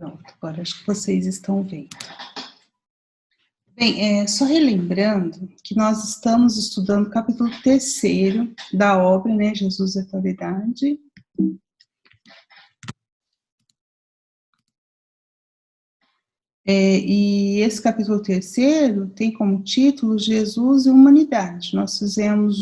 Pronto, agora acho que vocês estão vendo. Bem, só relembrando que nós estamos estudando o capítulo 3º da obra, né, Jesus e Autoridade. E esse capítulo 3º tem como título Jesus e Humanidade. Nós fizemos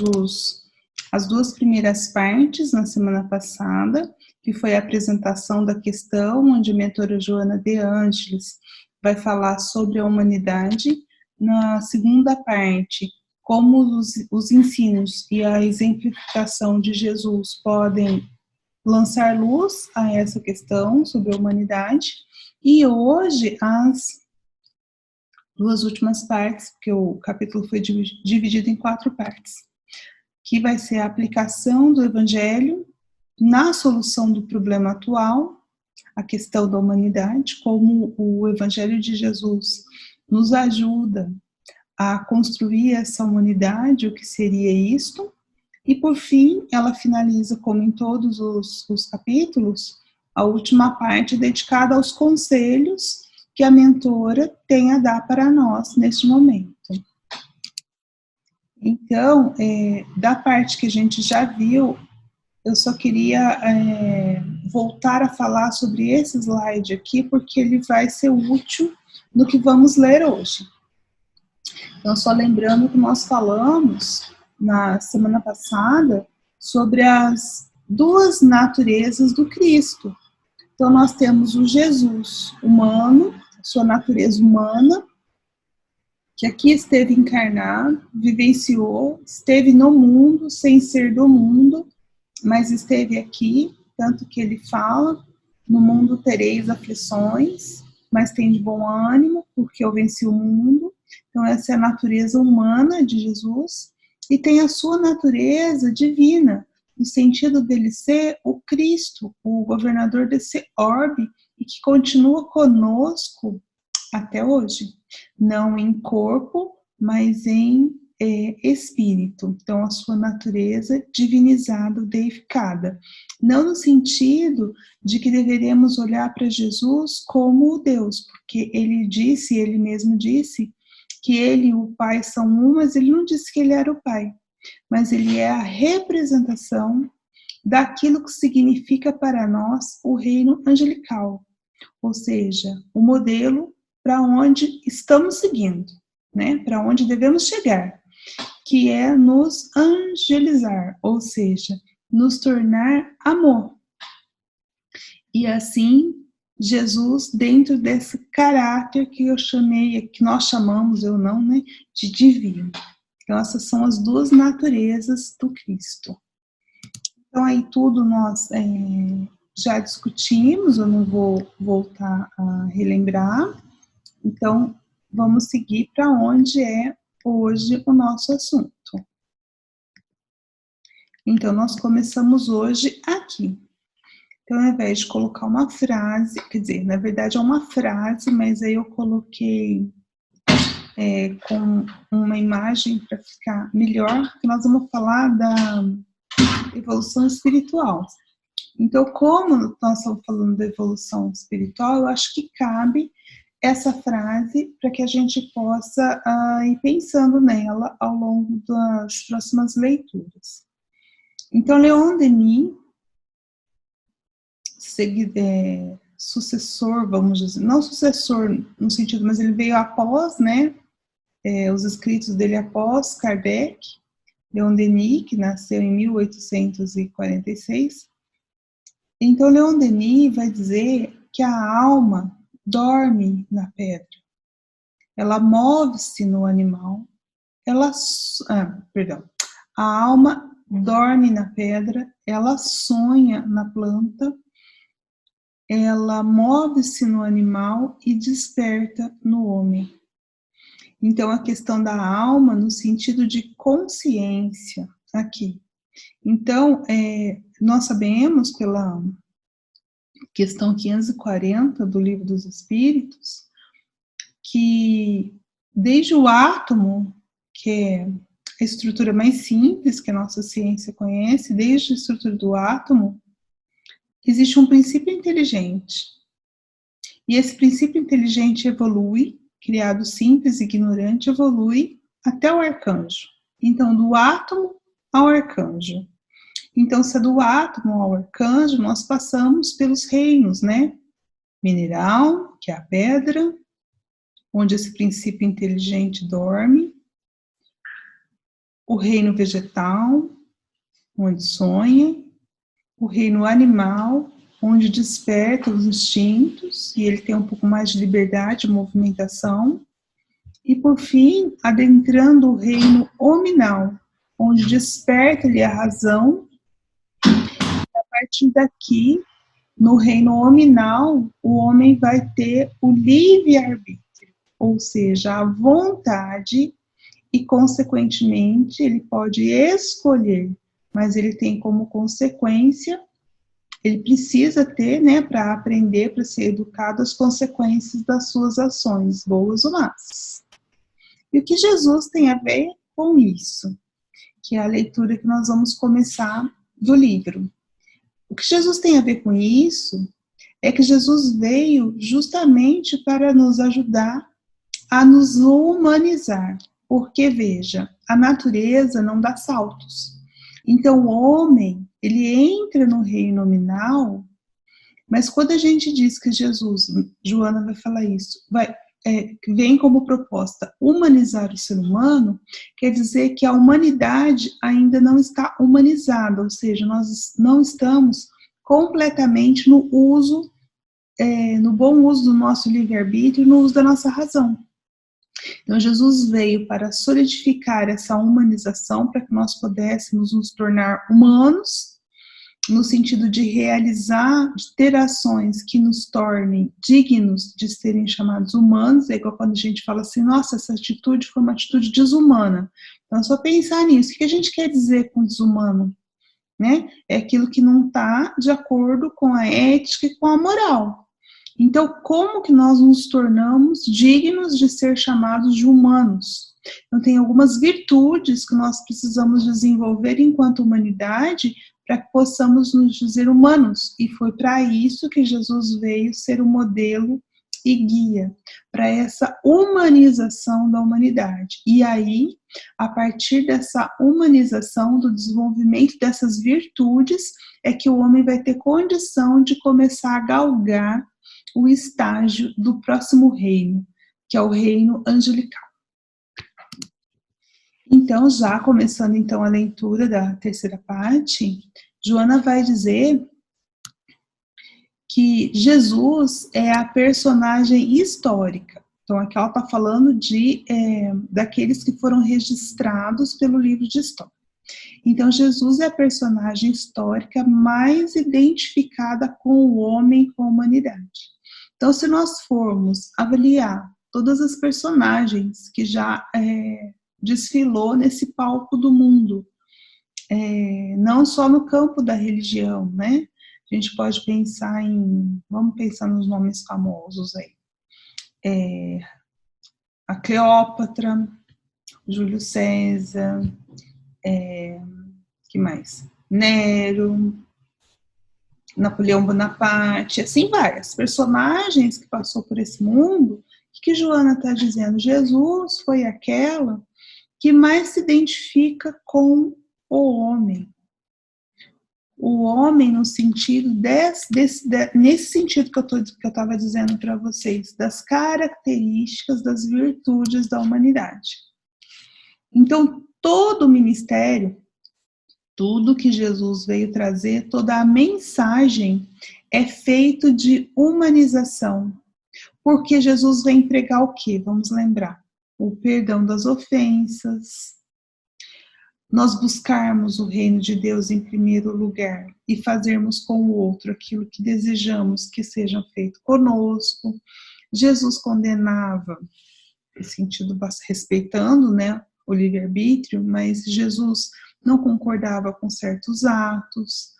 as duas primeiras partes na semana passada, que foi a apresentação da questão, onde a mentora Joana de Ângeles vai falar sobre a humanidade. Na segunda parte, como os ensinos e a exemplificação de Jesus podem lançar luz a essa questão sobre a humanidade. E hoje, as duas últimas partes, porque o capítulo foi dividido em 4 partes, que vai ser a aplicação do Evangelho na solução do problema atual, a questão da humanidade, como o Evangelho de Jesus nos ajuda a construir essa humanidade, o que seria isto. E, por fim, ela finaliza, como em todos os capítulos, a última parte dedicada aos conselhos que a mentora tem a dar para nós neste momento. Então, da parte que a gente já viu, eu só queria voltar a falar sobre esse slide aqui, porque ele vai ser útil no que vamos ler hoje. Então, só lembrando que nós falamos na semana passada sobre as duas naturezas do Cristo. Então, nós temos o Jesus humano, sua natureza humana, que aqui esteve encarnado, vivenciou, esteve no mundo sem ser do mundo, mas esteve aqui, tanto que ele fala, no mundo tereis aflições, mas tem de bom ânimo, porque eu venci o mundo. Então, essa é a natureza humana de Jesus, e tem a sua natureza divina, no sentido dele ser o Cristo, o governador desse orbe, e que continua conosco até hoje, não em corpo, mas em espírito. Então, a sua natureza divinizada, deificada. Não no sentido de que deveremos olhar para Jesus como o Deus, porque ele mesmo disse, que ele e o Pai são um, mas ele não disse que ele era o Pai, mas ele é a representação daquilo que significa para nós o reino angelical, ou seja, o modelo para onde estamos seguindo, né? Para onde devemos chegar, que é nos angelizar, ou seja, nos tornar amor. E assim, Jesus, dentro desse caráter que que nós chamamos, eu não, né, de divino. Então, essas são as duas naturezas do Cristo. Então, aí tudo nós já discutimos, eu não vou voltar a relembrar. Então, vamos seguir para onde é hoje o nosso assunto. Então, nós começamos hoje aqui. Então, ao invés de colocar uma frase, quer dizer, na verdade é uma frase, mas aí eu coloquei com uma imagem para ficar melhor, que nós vamos falar da evolução espiritual. Então, como nós estamos falando da evolução espiritual, eu acho que cabe essa frase para que a gente possa ir pensando nela ao longo das próximas leituras. Então, Leon Denis, sucessor, vamos dizer, não sucessor no sentido, mas ele veio após, né, os escritos dele após Kardec, Leon Denis, que nasceu em 1846. Então, Leon Denis vai dizer que a alma dorme na pedra, ela move-se no animal, a alma dorme na pedra, ela sonha na planta, ela move-se no animal e desperta no homem. Então, a questão da alma no sentido de consciência aqui. Então, nós sabemos pela questão 540 do Livro dos Espíritos, que desde o átomo, que é a estrutura mais simples que a nossa ciência conhece, desde a estrutura do átomo, existe um princípio inteligente. E esse princípio inteligente evolui, criado simples e ignorante, evolui até o arcanjo. Então, do átomo ao arcanjo. Então, se é do átomo ao arcanjo, nós passamos pelos reinos, né? Mineral, que é a pedra, onde esse princípio inteligente dorme. O reino vegetal, onde sonha. O reino animal, onde desperta os instintos, e ele tem um pouco mais de liberdade de movimentação. E, por fim, adentrando o reino hominal, onde desperta-lhe a razão. A partir daqui, no reino hominal, o homem vai ter o livre-arbítrio, ou seja, a vontade, e, consequentemente, ele pode escolher, mas ele tem como consequência, ele precisa ter, né, para aprender, para ser educado, as consequências das suas ações, boas ou más. E o que Jesus tem a ver com isso? Que é a leitura que nós vamos começar do livro. O que Jesus tem a ver com isso é que Jesus veio justamente para nos ajudar a nos humanizar. Porque, veja, a natureza não dá saltos. Então, o homem, ele entra no reino nominal, mas quando a gente diz que Jesus, Joana vai falar isso, vem como proposta humanizar o ser humano, quer dizer que a humanidade ainda não está humanizada, ou seja, nós não estamos completamente no uso, no bom uso do nosso livre-arbítrio, no uso da nossa razão. Então, Jesus veio para solidificar essa humanização, para que nós pudéssemos nos tornar humanos, no sentido de realizar, de ter ações que nos tornem dignos de serem chamados humanos. É igual quando a gente fala assim, nossa, essa atitude foi uma atitude desumana. Então, só pensar nisso. O que a gente quer dizer com desumano? Né? É aquilo que não está de acordo com a ética e com a moral. Então, como que nós nos tornamos dignos de ser chamados de humanos? Então, tem algumas virtudes que nós precisamos desenvolver enquanto humanidade para que possamos nos dizer humanos. E foi para isso que Jesus veio ser o modelo e guia, para essa humanização da humanidade. E aí, a partir dessa humanização, do desenvolvimento dessas virtudes, é que o homem vai ter condição de começar a galgar o estágio do próximo reino, que é o reino angelical. Então, já começando então a leitura da terceira parte, Joana vai dizer que Jesus é a personagem histórica. Então, aqui ela está falando daqueles que foram registrados pelo livro de história. Então, Jesus é a personagem histórica mais identificada com o homem, com a humanidade. Então, se nós formos avaliar todas as personagens que já desfilou nesse palco do mundo, não só no campo da religião, né? A gente pode pensar vamos pensar nos nomes famosos aí. A Cleópatra, Júlio César, que mais? Nero, Napoleão Bonaparte, assim várias personagens que passou por esse mundo. O que Joana está dizendo? Jesus foi aquela que mais se identifica com o homem. O homem no sentido nesse sentido que eu estava dizendo para vocês, das características, das virtudes da humanidade. Então, todo o ministério, tudo que Jesus veio trazer, toda a mensagem é feito de humanização. Porque Jesus vem pregar o quê? Vamos lembrar. O perdão das ofensas, nós buscarmos o reino de Deus em primeiro lugar e fazermos com o outro aquilo que desejamos que seja feito conosco. Jesus condenava, no sentido respeitando, né, o livre-arbítrio, mas Jesus não concordava com certos atos.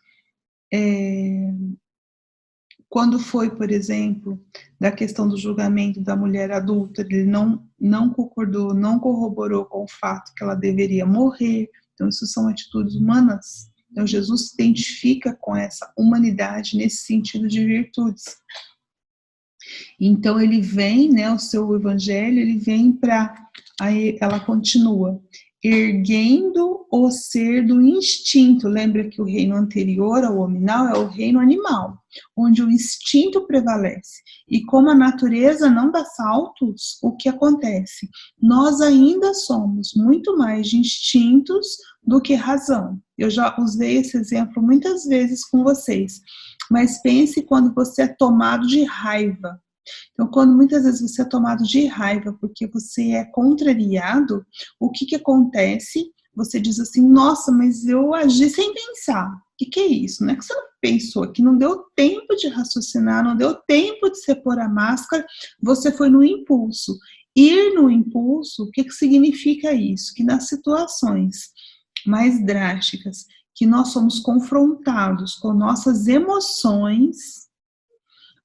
Quando foi, por exemplo, da questão do julgamento da mulher adulta, ele não concordou, não corroborou com o fato que ela deveria morrer. Então, isso são atitudes humanas. Então, Jesus se identifica com essa humanidade nesse sentido de virtudes. Então ele vem, né, o seu evangelho, ele vem para, aí ela continua, erguendo o ser do instinto. Lembra que o reino anterior ao hominal é o reino animal, onde o instinto prevalece. E como a natureza não dá saltos, o que acontece? Nós ainda somos muito mais de instintos do que razão. Eu já usei esse exemplo muitas vezes com vocês, mas pense quando você é tomado de raiva. Então, quando muitas vezes você é tomado de raiva porque você é contrariado, o que acontece? Você diz assim, nossa, mas eu agi sem pensar. O que é isso? Não é que você não pensou, que não deu tempo de raciocinar, não deu tempo de você pôr a máscara, você foi no impulso. Ir no impulso, o que significa isso? Que nas situações mais drásticas, que nós somos confrontados com nossas emoções,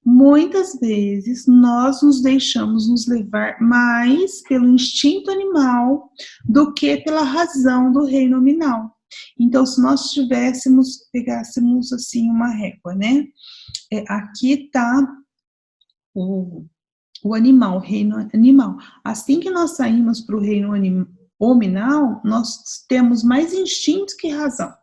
muitas vezes nós nos deixamos nos levar mais pelo instinto animal do que pela razão do reino nominal. Então, se nós pegássemos assim uma régua, né? Aqui está o animal, o reino animal. Assim que nós saímos para o reino nominal, nós temos mais instintos que razão.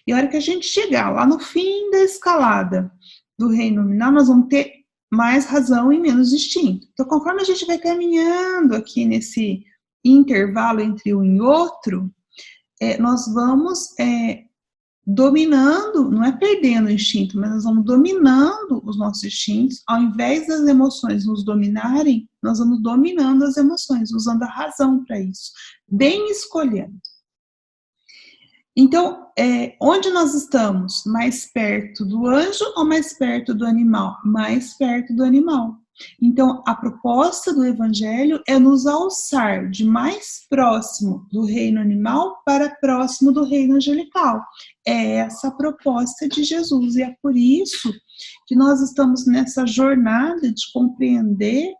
E a hora que a gente chegar lá no fim da escalada do reino nominal, nós vamos ter mais razão e menos instinto. Então, conforme a gente vai caminhando aqui nesse intervalo entre um e outro, nós vamos dominando, não é perdendo o instinto, mas nós vamos dominando os nossos instintos. Ao invés das emoções nos dominarem, nós vamos dominando as emoções, usando a razão para isso, bem escolhendo. Então, onde nós estamos? Mais perto do anjo ou mais perto do animal? Mais perto do animal. Então, a proposta do evangelho é nos alçar de mais próximo do reino animal para próximo do reino angelical. É essa a proposta de Jesus, e é por isso que nós estamos nessa jornada de compreender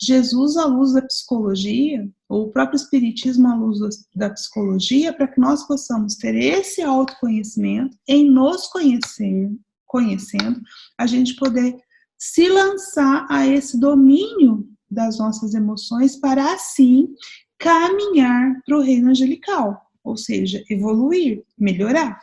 Jesus à luz da psicologia, ou o próprio espiritismo à luz da psicologia, para que nós possamos ter esse autoconhecimento, em nos conhecendo, a gente poder se lançar a esse domínio das nossas emoções para assim caminhar para o reino angelical, ou seja, evoluir, melhorar.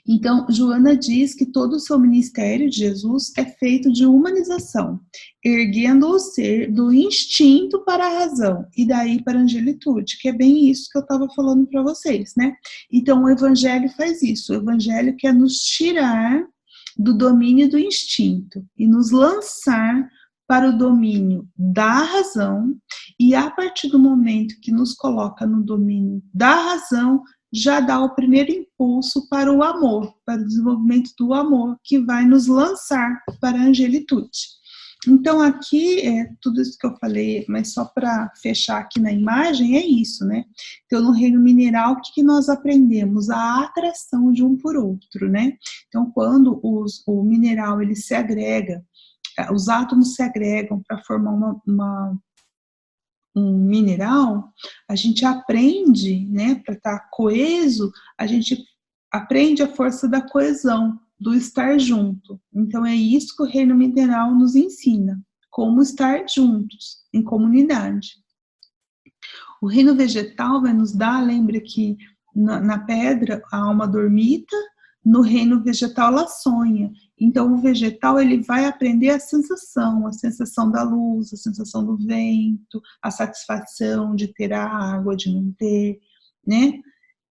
Então, Joana diz que todo o seu ministério de Jesus é feito de humanização, erguendo o ser do instinto para a razão, e daí para a angelitude, que é bem isso que eu estava falando para vocês, né? Então, o evangelho faz isso, o evangelho quer nos tirar do domínio do instinto e nos lançar para o domínio da razão, e a partir do momento que nos coloca no domínio da razão, já dá o primeiro impulso para o amor, para o desenvolvimento do amor, que vai nos lançar para a angelitude. Então, aqui, tudo isso que eu falei, mas só para fechar aqui na imagem, é isso, né? Então, no reino mineral, o que nós aprendemos? A atração de um por outro, né? Então, quando o mineral, ele se agrega, os átomos se agregam para formar um mineral, a gente aprende, né, para estar coeso, a gente aprende a força da coesão, do estar junto. Então é isso que o reino mineral nos ensina, como estar juntos, em comunidade. O reino vegetal vai nos dar, lembra que na pedra a alma dormita, no reino vegetal ela sonha. Então o vegetal ele vai aprender a sensação da luz, a sensação do vento, a satisfação de ter a água, de não ter, né?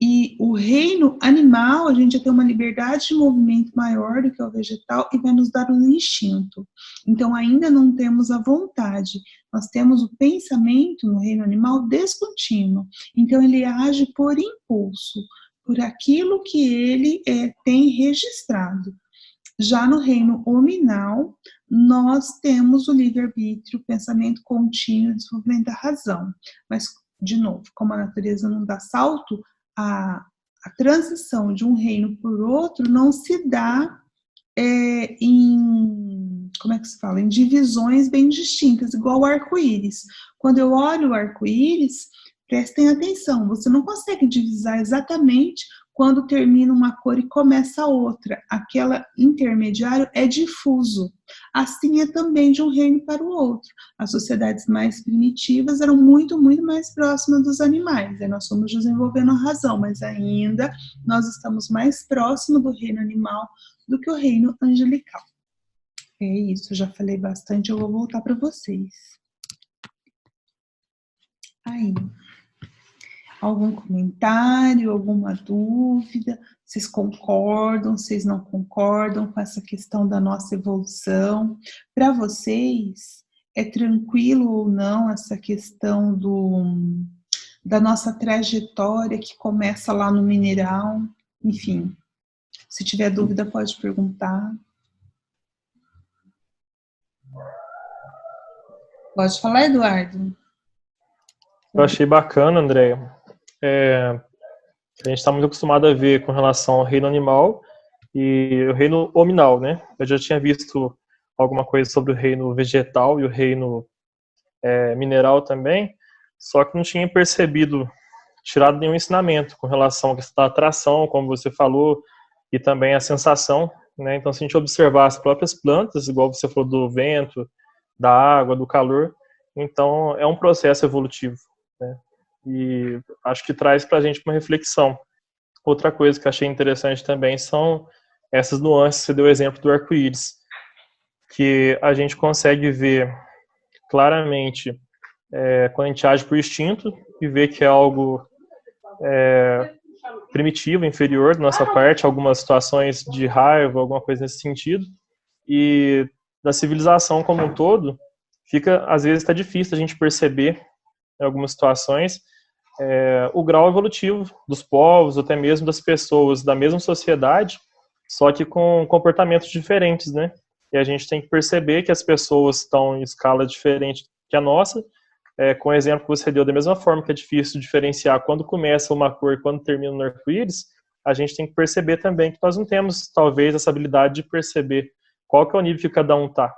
E o reino animal, a gente já tem uma liberdade de movimento maior do que o vegetal e vai nos dar um instinto. Então ainda não temos a vontade, nós temos o pensamento no reino animal descontínuo. Então ele age por impulso, por aquilo que ele tem registrado. Já no reino hominal, nós temos o livre-arbítrio, o pensamento contínuo, o desenvolvimento da razão. Mas, de novo, como a natureza não dá salto, a transição de um reino por outro não se dá como é que se fala? Em divisões bem distintas, igual o arco-íris. Quando eu olho o arco-íris, prestem atenção, você não consegue divisar exatamente quando termina uma cor e começa outra. Aquela intermediário é difuso. Assim é também de um reino para o outro. As sociedades mais primitivas eram muito, muito mais próximas dos animais. Aí nós fomos desenvolvendo a razão, mas ainda nós estamos mais próximos do reino animal do que o reino angelical. É isso, já falei bastante, eu vou voltar para vocês. Aí, algum comentário, alguma dúvida? Vocês concordam, vocês não concordam com essa questão da nossa evolução? Para vocês, é tranquilo ou não essa questão da nossa trajetória que começa lá no mineral? Enfim, se tiver dúvida pode perguntar. Pode falar, Eduardo? Eu achei bacana, Andréia. A gente está muito acostumado a ver com relação ao reino animal e o reino hominal, né? Eu já tinha visto alguma coisa sobre o reino vegetal e o reino mineral também, só que não tinha percebido, tirado nenhum ensinamento com relação à questão da atração, como você falou, e também a sensação, né? Então, se a gente observar as próprias plantas, igual você falou do vento, da água, do calor, então é um processo evolutivo, né? E acho que traz para a gente uma reflexão. Outra coisa que eu achei interessante também são essas nuances, você deu o exemplo do arco-íris, que a gente consegue ver claramente quando a gente age por instinto e vê que é algo primitivo, inferior da nossa parte, algumas situações de raiva, alguma coisa nesse sentido, e da civilização como um todo, fica, às vezes, está difícil a gente perceber em algumas situações o grau evolutivo dos povos, até mesmo das pessoas da mesma sociedade, só que com comportamentos diferentes, né? E a gente tem que perceber que as pessoas estão em escala diferente que a nossa, com o exemplo que você deu, da mesma forma que é difícil diferenciar quando começa uma cor e quando termina no arco-íris, a gente tem que perceber também que nós não temos, talvez, essa habilidade de perceber qual que é o nível que cada um está.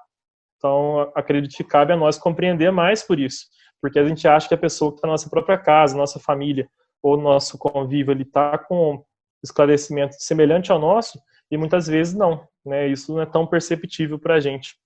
Então, acredito que cabe a nós compreender mais por isso, porque a gente acha que a pessoa que está na nossa própria casa, nossa família, ou nosso convívio, ele está com esclarecimento semelhante ao nosso, e muitas vezes não, né? Isso não é tão perceptível para a gente.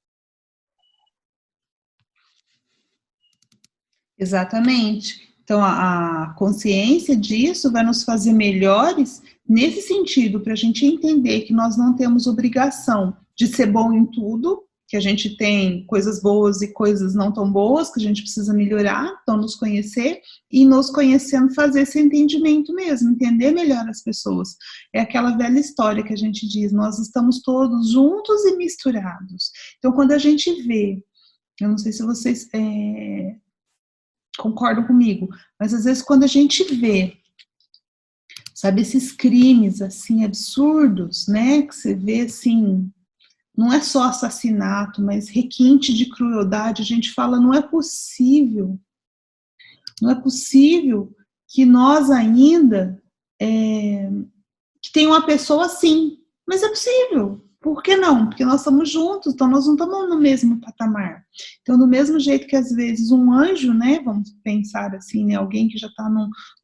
Exatamente. Então, a consciência disso vai nos fazer melhores nesse sentido, para a gente entender que nós não temos obrigação de ser bom em tudo, que a gente tem coisas boas e coisas não tão boas, que a gente precisa melhorar, então nos conhecer, e nos conhecendo fazer esse entendimento mesmo, entender melhor as pessoas. É aquela velha história que a gente diz, nós estamos todos juntos e misturados. Então, quando a gente vê, eu não sei se vocês concordam comigo, mas às vezes quando a gente vê, sabe, esses crimes assim absurdos, né, que você vê assim, não é só assassinato, mas requinte de crueldade, a gente fala, não é possível que nós ainda, que tem uma pessoa assim, mas é possível. Por que não? Porque nós estamos juntos, então nós não estamos no mesmo patamar. Então, do mesmo jeito que às vezes um anjo, né, vamos pensar assim, né, alguém que já está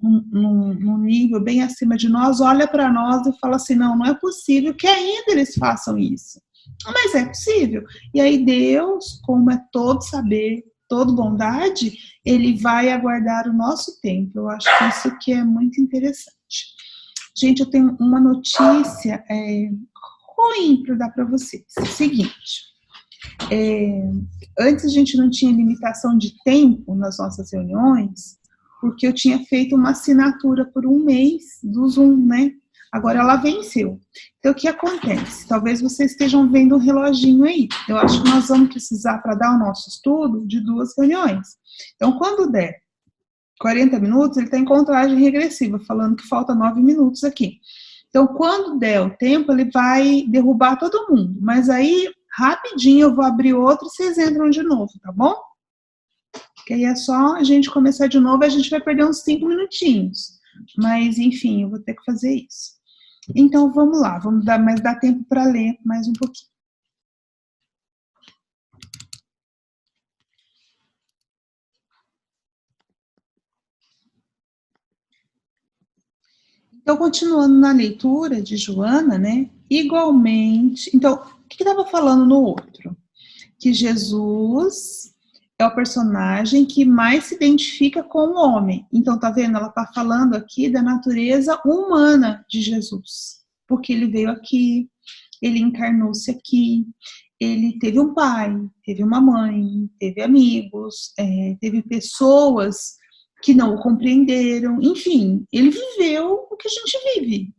num nível bem acima de nós, olha para nós e fala assim, não, não é possível que ainda eles façam isso. Mas é possível. E aí Deus, como é todo saber, toda bondade, ele vai aguardar o nosso tempo. Eu acho que isso que é muito interessante. Gente, eu tenho uma notícia ruim para dar para vocês. É o seguinte, antes a gente não tinha limitação de tempo nas nossas reuniões, porque eu tinha feito uma assinatura por um mês do Zoom, né? Agora ela venceu. Então, o que acontece? Talvez vocês estejam vendo um reloginho aí. Eu acho que nós vamos precisar, para dar o nosso estudo, de 2 reuniões. Então, quando der 40 minutos, ele está em contagem regressiva, falando que falta 9 minutos aqui. Então, quando der o tempo, ele vai derrubar todo mundo. Mas aí, rapidinho, eu vou abrir outro e vocês entram de novo, tá bom? Que aí é só a gente começar de novo e a gente vai perder uns 5 minutinhos. Mas, enfim, eu vou ter que fazer isso. Então, vamos lá, mas dá tempo para ler mais um pouquinho. Então, continuando na leitura de Joana, né? Igualmente. Então, o que estava falando no outro? Que Jesus é o personagem que mais se identifica com o homem. Então, tá vendo? Ela está falando aqui da natureza humana de Jesus. Porque ele veio aqui, ele encarnou-se aqui, ele teve um pai, teve uma mãe, teve amigos, teve pessoas que não o compreenderam, enfim, ele viveu o que a gente vive,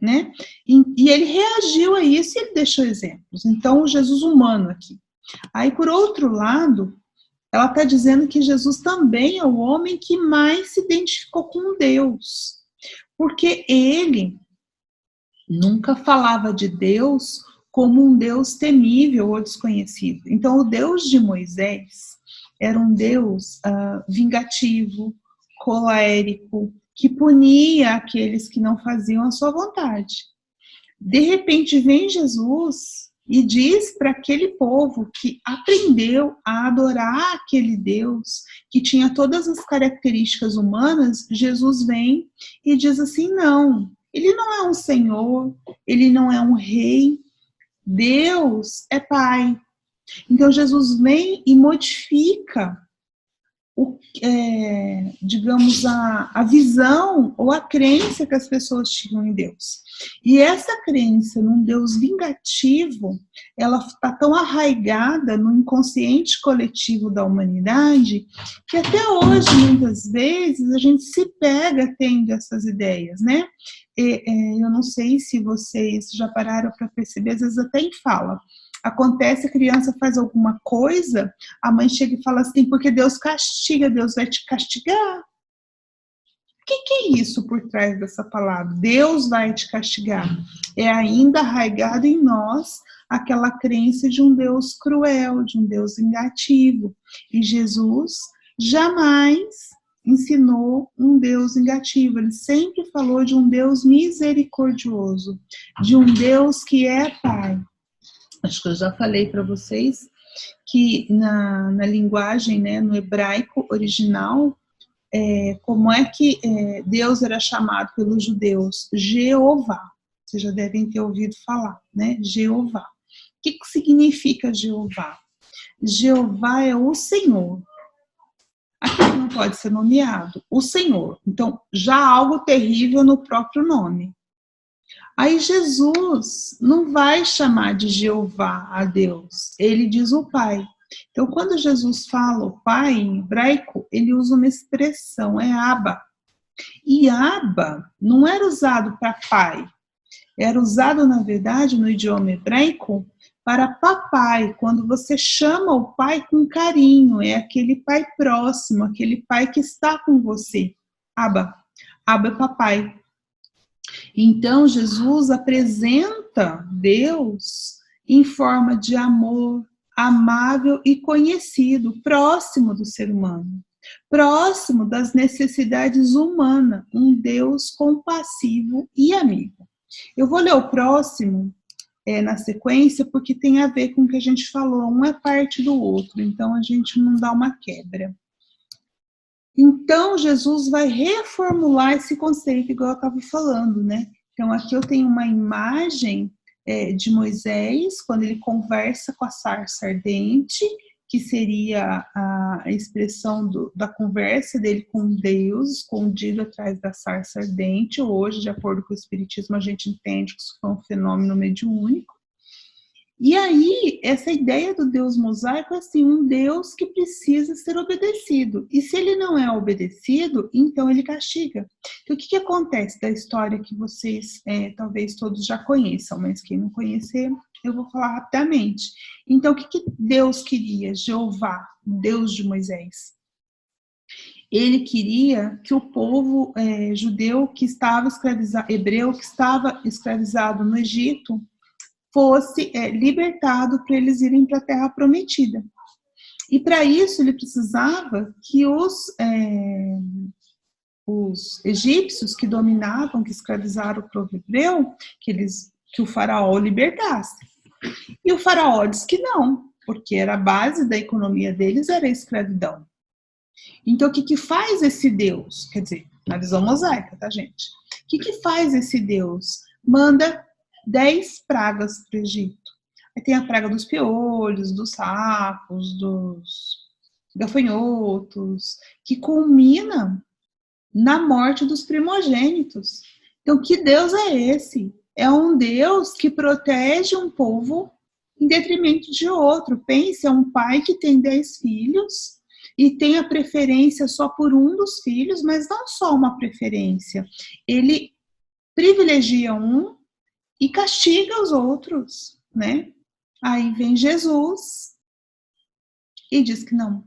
né? E ele reagiu a isso e ele deixou exemplos. Então, o Jesus humano aqui. Aí, por outro lado, ela está dizendo que Jesus também é o homem que mais se identificou com Deus, porque ele nunca falava de Deus como um Deus temível ou desconhecido. Então, o Deus de Moisés era um Deus vingativo, colérico, que punia aqueles que não faziam a sua vontade. De repente, vem Jesus e diz para aquele povo que aprendeu a adorar aquele Deus, que tinha todas as características humanas, Jesus vem e diz assim, não, ele não é um senhor, ele não é um rei, Deus é pai. Então Jesus vem e modifica digamos, a visão ou a crença que as pessoas tinham em Deus. E essa crença num Deus vingativo, ela está tão arraigada no inconsciente coletivo da humanidade, que até hoje, muitas vezes, a gente se pega tendo essas ideias, né? Eu não sei se vocês já pararam para perceber, às vezes até em fala. Acontece, a criança faz alguma coisa, a mãe chega e fala assim, porque Deus castiga, Deus vai te castigar. O que é isso por trás dessa palavra? Deus vai te castigar. É ainda arraigado em nós aquela crença de um Deus cruel, de um Deus vingativo. E Jesus jamais ensinou um Deus vingativo. Ele sempre falou de um Deus misericordioso, de um Deus que é Pai. Acho que eu já falei para vocês que na linguagem, né, no hebraico original, como é que Deus era chamado pelos judeus? Jeová. Vocês já devem ter ouvido falar, né? Jeová. O que significa Jeová? Jeová é o Senhor. Aquilo não pode ser nomeado. O Senhor. Então, já há algo terrível no próprio nome. Aí Jesus não vai chamar de Jeová a Deus, ele diz o Pai. Então, quando Jesus fala o Pai em hebraico, ele usa uma expressão, é Abba. E Abba não era usado para pai, era usado, na verdade, no idioma hebraico, para papai, quando você chama o pai com carinho, é aquele pai próximo, aquele pai que está com você. Abba. Abba é papai. Então, Jesus apresenta Deus em forma de amor, amável e conhecido, próximo do ser humano, próximo das necessidades humanas, um Deus compassivo e amigo. Eu vou ler o próximo na sequência, porque tem a ver com o que a gente falou, um é parte do outro, então a gente não dá uma quebra. Então, Jesus vai reformular esse conceito, igual eu estava falando, né? Então, aqui eu tenho uma imagem de Moisés, quando ele conversa com a sarça ardente, que seria a expressão da conversa dele com Deus, escondido atrás da sarça ardente. Hoje, de acordo com o Espiritismo, a gente entende que isso foi um fenômeno mediúnico. E aí, essa ideia do Deus mosaico é assim, um Deus que precisa ser obedecido. E se ele não é obedecido, então ele castiga. Então, o que acontece da história que vocês talvez todos já conheçam, mas quem não conhecer, eu vou falar rapidamente. Então, o que Deus queria? Jeová, Deus de Moisés. Ele queria que o povo judeu que estava escravizado, hebreu que estava escravizado no Egito, fosse libertado para eles irem para a Terra Prometida. E para isso ele precisava que os egípcios que dominavam, que escravizaram o povo hebreu, que o faraó o libertasse. E o faraó disse que não, porque era a base da economia deles, era a escravidão. Então o que faz esse Deus? Quer dizer, Na visão mosaica, tá, gente? O que faz esse Deus? Manda 10 pragas para o Egito. Aí tem a praga dos piolhos, dos sapos, dos gafanhotos, que culmina na morte dos primogênitos. Então, que Deus é esse? É um Deus que protege um povo em detrimento de outro. Pense, é um pai que tem 10 filhos e tem a preferência só por um dos filhos, mas não só uma preferência. Ele privilegia um e castiga os outros, né? Aí vem Jesus e diz que não.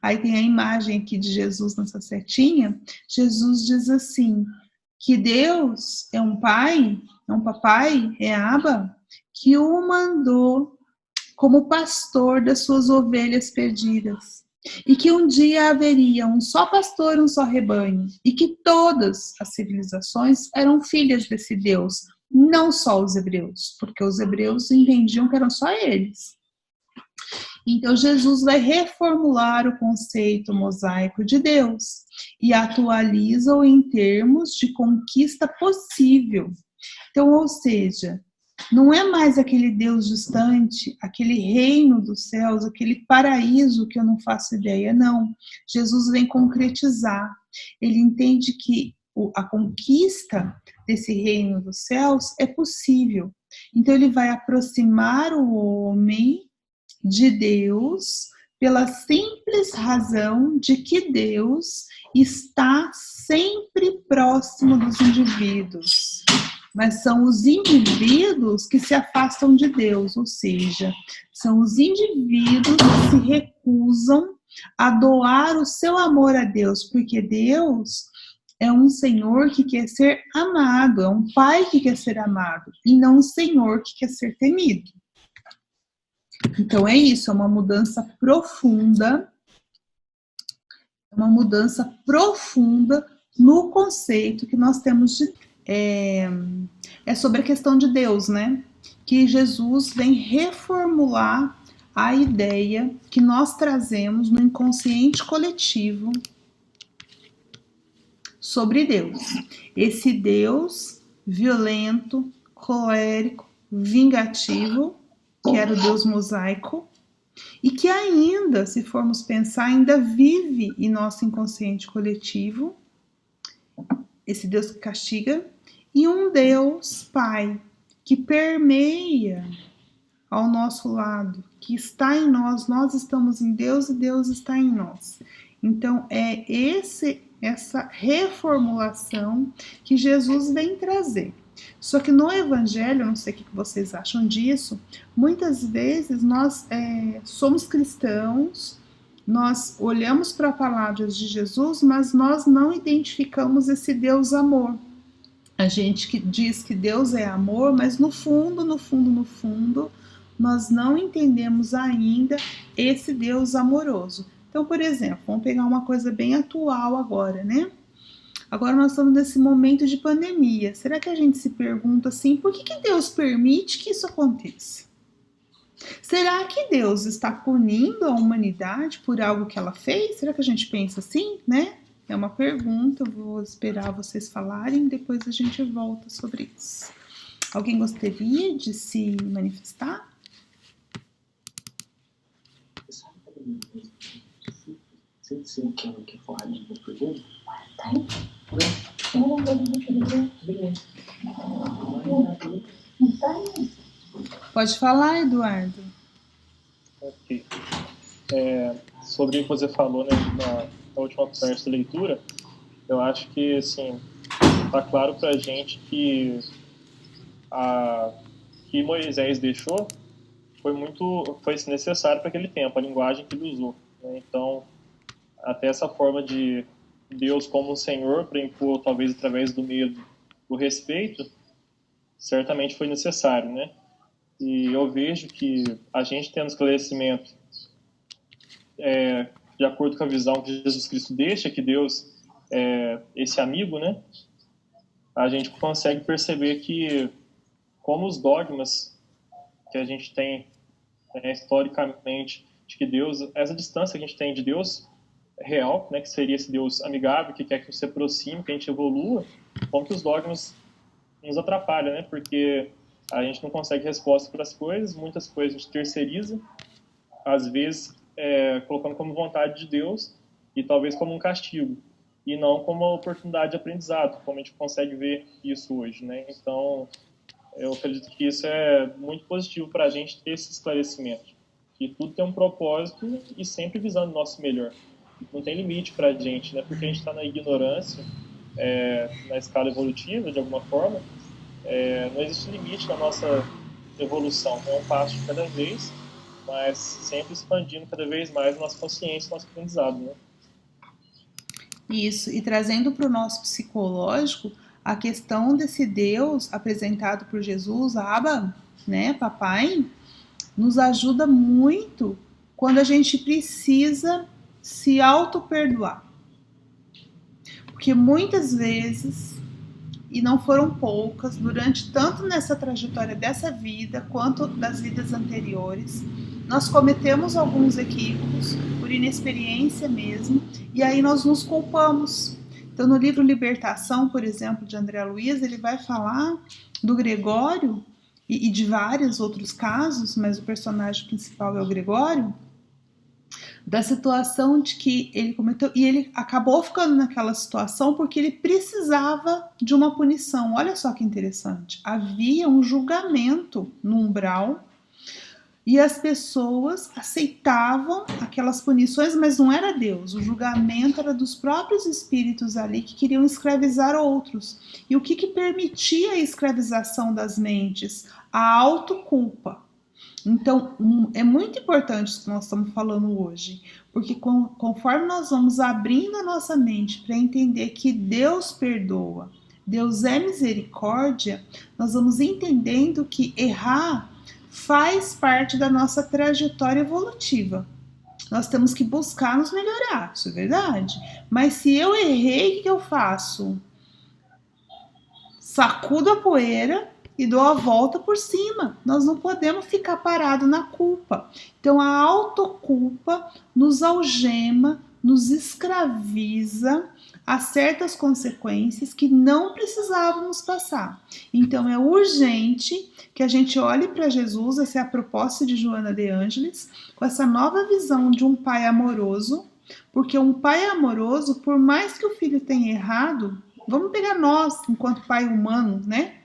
Aí tem a imagem aqui de Jesus nessa setinha. Jesus diz assim, que Deus é um pai, é um papai, é Abba, que o mandou como pastor das suas ovelhas perdidas. E que um dia haveria um só pastor, um só rebanho. E que todas as civilizações eram filhas desse Deus, não só os hebreus, porque os hebreus entendiam que eram só eles. Então, Jesus vai reformular o conceito mosaico de Deus e atualiza-o em termos de conquista possível. Então, ou seja, não é mais aquele Deus distante, aquele reino dos céus, aquele paraíso que eu não faço ideia, não. Jesus vem concretizar. Ele entende que a conquista desse reino dos céus é possível. Então, ele vai aproximar o homem de Deus pela simples razão de que Deus está sempre próximo dos indivíduos. Mas são os indivíduos que se afastam de Deus, ou seja, são os indivíduos que se recusam a doar o seu amor a Deus, porque Deus é um Senhor que quer ser amado, é um Pai que quer ser amado, e não um Senhor que quer ser temido. Então é isso, é uma mudança profunda, no conceito que nós temos de... É sobre a questão de Deus, né? Que Jesus vem reformular a ideia que nós trazemos no inconsciente coletivo sobre Deus. Esse Deus violento, colérico, vingativo, que era o Deus mosaico, e que ainda, se formos pensar, ainda vive em nosso inconsciente coletivo, esse Deus que castiga, e um Deus Pai, que permeia ao nosso lado, que está em nós, nós estamos em Deus e Deus está em nós. Então, é essa reformulação que Jesus vem trazer. Só que no Evangelho, eu não sei o que vocês acham disso, muitas vezes nós somos cristãos, nós olhamos para a palavra de Jesus, mas nós não identificamos esse Deus amor. A gente que diz que Deus é amor, mas no fundo, nós não entendemos ainda esse Deus amoroso. Então, por exemplo, vamos pegar uma coisa bem atual agora, né? Agora nós estamos nesse momento de pandemia. Será que a gente se pergunta assim, por que Deus permite que isso aconteça? Será que Deus está punindo a humanidade por algo que ela fez? Será que a gente pensa assim, né? É uma pergunta, eu vou esperar vocês falarem, depois a gente volta sobre isso. Alguém gostaria de se manifestar? Você quer falar de uma pergunta? Pode falar, Eduardo. Ok. Sobre o que você falou, né, na última conversa de leitura, eu acho que, assim, está claro para a gente que que Moisés deixou foi necessário para aquele tempo, a linguagem que ele usou, né? Então, até essa forma de Deus como um Senhor para impor, talvez através do medo, o respeito, certamente foi necessário, né? E eu vejo que a gente tendo esclarecimento de acordo com a visão que Jesus Cristo deixa, que Deus é esse amigo, né? A gente consegue perceber que, como os dogmas que a gente tem historicamente, de que Deus, essa distância que a gente tem de Deus, real, né, que seria esse Deus amigável, que quer que você aproxime, que a gente evolua, como que os dogmas nos atrapalham, né? Porque a gente não consegue resposta para as coisas, muitas coisas a gente terceiriza, às vezes colocando como vontade de Deus e talvez como um castigo, e não como uma oportunidade de aprendizado, como a gente consegue ver isso hoje, né? Então, eu acredito que isso é muito positivo para a gente ter esse esclarecimento, que tudo tem um propósito e sempre visando o nosso melhor. Não tem limite para a gente, né? Porque a gente está na ignorância, na escala evolutiva, de alguma forma, não existe limite na nossa evolução. É um passo de cada vez, mas sempre expandindo cada vez mais a nossa consciência, nosso aprendizado, né? Isso, e trazendo para o nosso psicológico a questão desse Deus apresentado por Jesus, Abba, né, papai, nos ajuda muito quando a gente precisa se auto-perdoar. Porque muitas vezes, e não foram poucas, durante tanto nessa trajetória dessa vida quanto das vidas anteriores, nós cometemos alguns equívocos por inexperiência mesmo, e aí nós nos culpamos. Então, no livro Libertação, por exemplo, de André Luiz, ele vai falar do Gregório e de vários outros casos, mas o personagem principal é o Gregório, da situação de que ele cometeu, e ele acabou ficando naquela situação porque ele precisava de uma punição. Olha só que interessante, havia um julgamento no umbral e as pessoas aceitavam aquelas punições, mas não era Deus, o julgamento era dos próprios espíritos ali que queriam escravizar outros. E o que permitia a escravização das mentes? A autoculpa. Então, é muito importante isso que nós estamos falando hoje, porque conforme nós vamos abrindo a nossa mente para entender que Deus perdoa, Deus é misericórdia, nós vamos entendendo que errar faz parte da nossa trajetória evolutiva. Nós temos que buscar nos melhorar, isso é verdade. Mas se eu errei, o que eu faço? Sacudo a poeira e dou a volta por cima. Nós não podemos ficar parado na culpa. Então a autoculpa nos algema, nos escraviza a certas consequências que não precisávamos passar. Então é urgente que a gente olhe para Jesus, essa é a proposta de Joana de Ângeles, com essa nova visão de um pai amoroso, porque um pai amoroso, por mais que o filho tenha errado, vamos pegar nós, enquanto pai humano, né?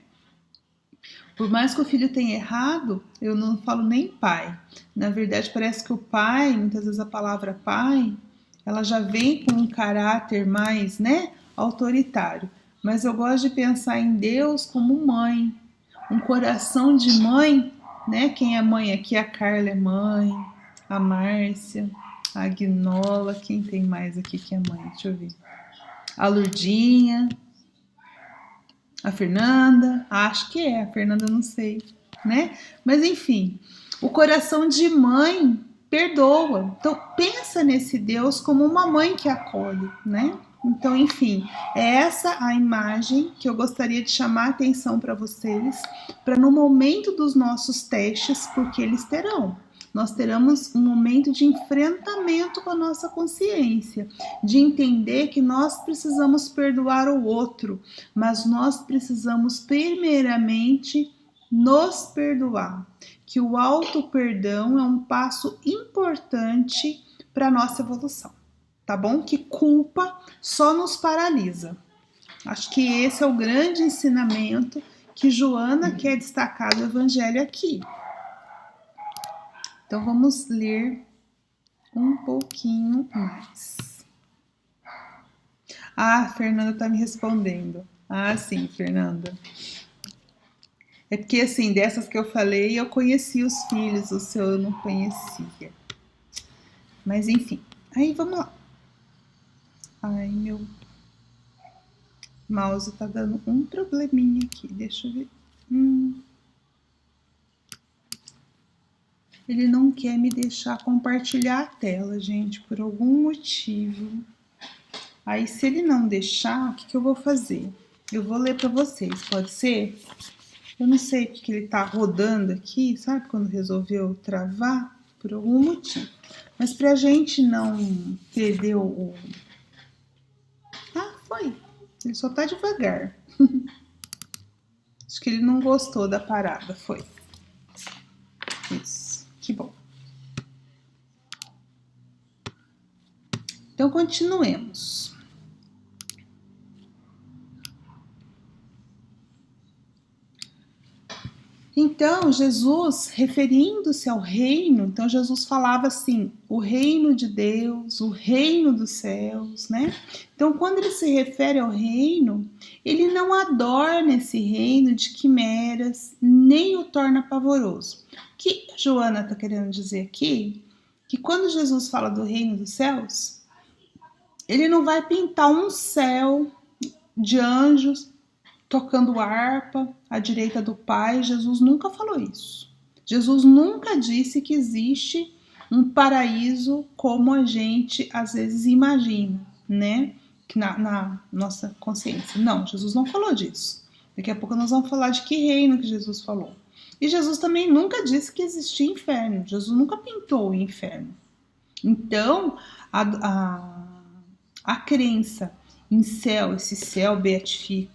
Por mais que o filho tenha errado, eu não falo nem pai. Na verdade, parece que o pai, muitas vezes a palavra pai, ela já vem com um caráter mais, né, autoritário. Mas eu gosto de pensar em Deus como mãe, um coração de mãe, né? Quem é mãe aqui? A Carla é mãe, a Márcia, a Agnola, quem tem mais aqui que é mãe? Deixa eu ver. A Lurdinha, a Fernanda, acho que é, a Fernanda eu não sei, né? Mas enfim, o coração de mãe perdoa. Então pensa nesse Deus como uma mãe que acolhe, né? Então, enfim, é essa a imagem que eu gostaria de chamar a atenção para vocês, para no momento dos nossos testes, porque eles terão. Nós teremos um momento de enfrentamento com a nossa consciência, de entender que nós precisamos perdoar o outro, mas nós precisamos primeiramente nos perdoar, que o auto-perdão é um passo importante para a nossa evolução, tá bom? Que culpa só nos paralisa. Acho que esse é o grande ensinamento que Joana quer destacar do Evangelho aqui. Então, vamos ler um pouquinho mais. Ah, a Fernanda está me respondendo. Ah, sim, Fernanda. É porque, assim, dessas que eu falei, eu conheci os filhos, o seu eu não conhecia. Mas, enfim. Aí, vamos lá. Ai, meu mouse tá dando um probleminha aqui. Deixa eu ver. Ele não quer me deixar compartilhar a tela, gente, por algum motivo. Aí, se ele não deixar, o que eu vou fazer? Eu vou ler para vocês, pode ser? Eu não sei porque ele tá rodando aqui, sabe quando resolveu travar? Por algum motivo. Mas para a gente não perder o... Ah, foi. Ele só tá devagar. Acho que ele não gostou da parada, foi. Isso, que bom. Então, continuemos. Então, Jesus, referindo-se ao reino, então Jesus falava assim, o reino de Deus, o reino dos céus, né? Então, quando ele se refere ao reino, ele não adorna esse reino de quimeras, nem o torna pavoroso. O que a Joana está querendo dizer aqui? Que quando Jesus fala do reino dos céus, ele não vai pintar um céu de anjos tocando harpa à direita do Pai. Jesus nunca falou isso. Jesus nunca disse que existe um paraíso como a gente às vezes imagina, né? Na nossa consciência. Não, Jesus não falou disso. Daqui a pouco nós vamos falar de que reino que Jesus falou. E Jesus também nunca disse que existia inferno. Jesus nunca pintou o inferno. Então, a crença em céu, esse céu beatífico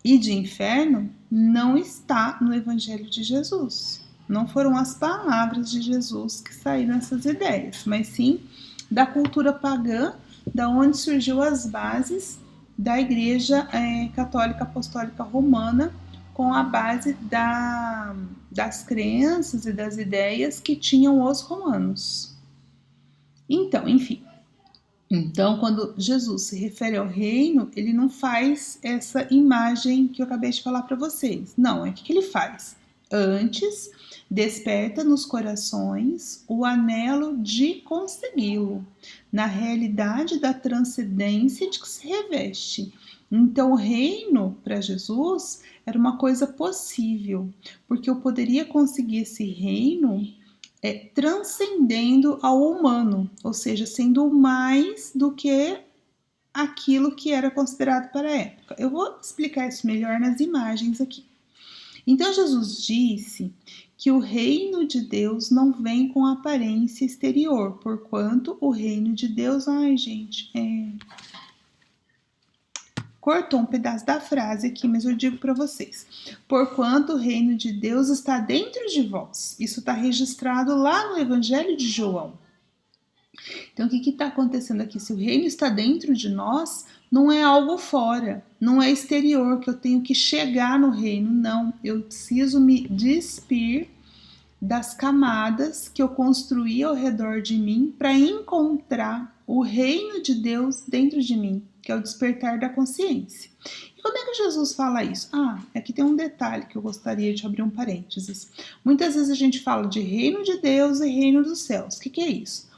e de inferno, não está no Evangelho de Jesus. Não foram as palavras de Jesus que saíram essas ideias, mas sim da cultura pagã, da onde surgiu as bases da Igreja Católica Apostólica Romana, com a base das crenças e das ideias que tinham os romanos. Então, enfim. Então, quando Jesus se refere ao reino, ele não faz essa imagem que eu acabei de falar para vocês. Não, o que ele faz? Antes, desperta nos corações o anelo de consegui-lo, na realidade da transcendência de que se reveste. Então, o reino, para Jesus, era uma coisa possível, porque eu poderia conseguir esse reino transcendendo ao humano, ou seja, sendo mais do que aquilo que era considerado para a época. Eu vou explicar isso melhor nas imagens aqui. Então, Jesus disse que o reino de Deus não vem com aparência exterior, porquanto o reino de Deus... Ai, gente, cortou um pedaço da frase aqui, mas eu digo para vocês. Porquanto o reino de Deus está dentro de vós. Isso está registrado lá no Evangelho de João. Então, o que está acontecendo aqui? Se o reino está dentro de nós, não é algo fora, não é exterior, que eu tenho que chegar no reino, não. Eu preciso me despir das camadas que eu construí ao redor de mim para encontrar o reino de Deus dentro de mim, que é o despertar da consciência. E como é que Jesus fala isso? Aqui tem um detalhe que eu gostaria de abrir um parênteses. Muitas vezes a gente fala de reino de Deus e reino dos céus. O que é isso?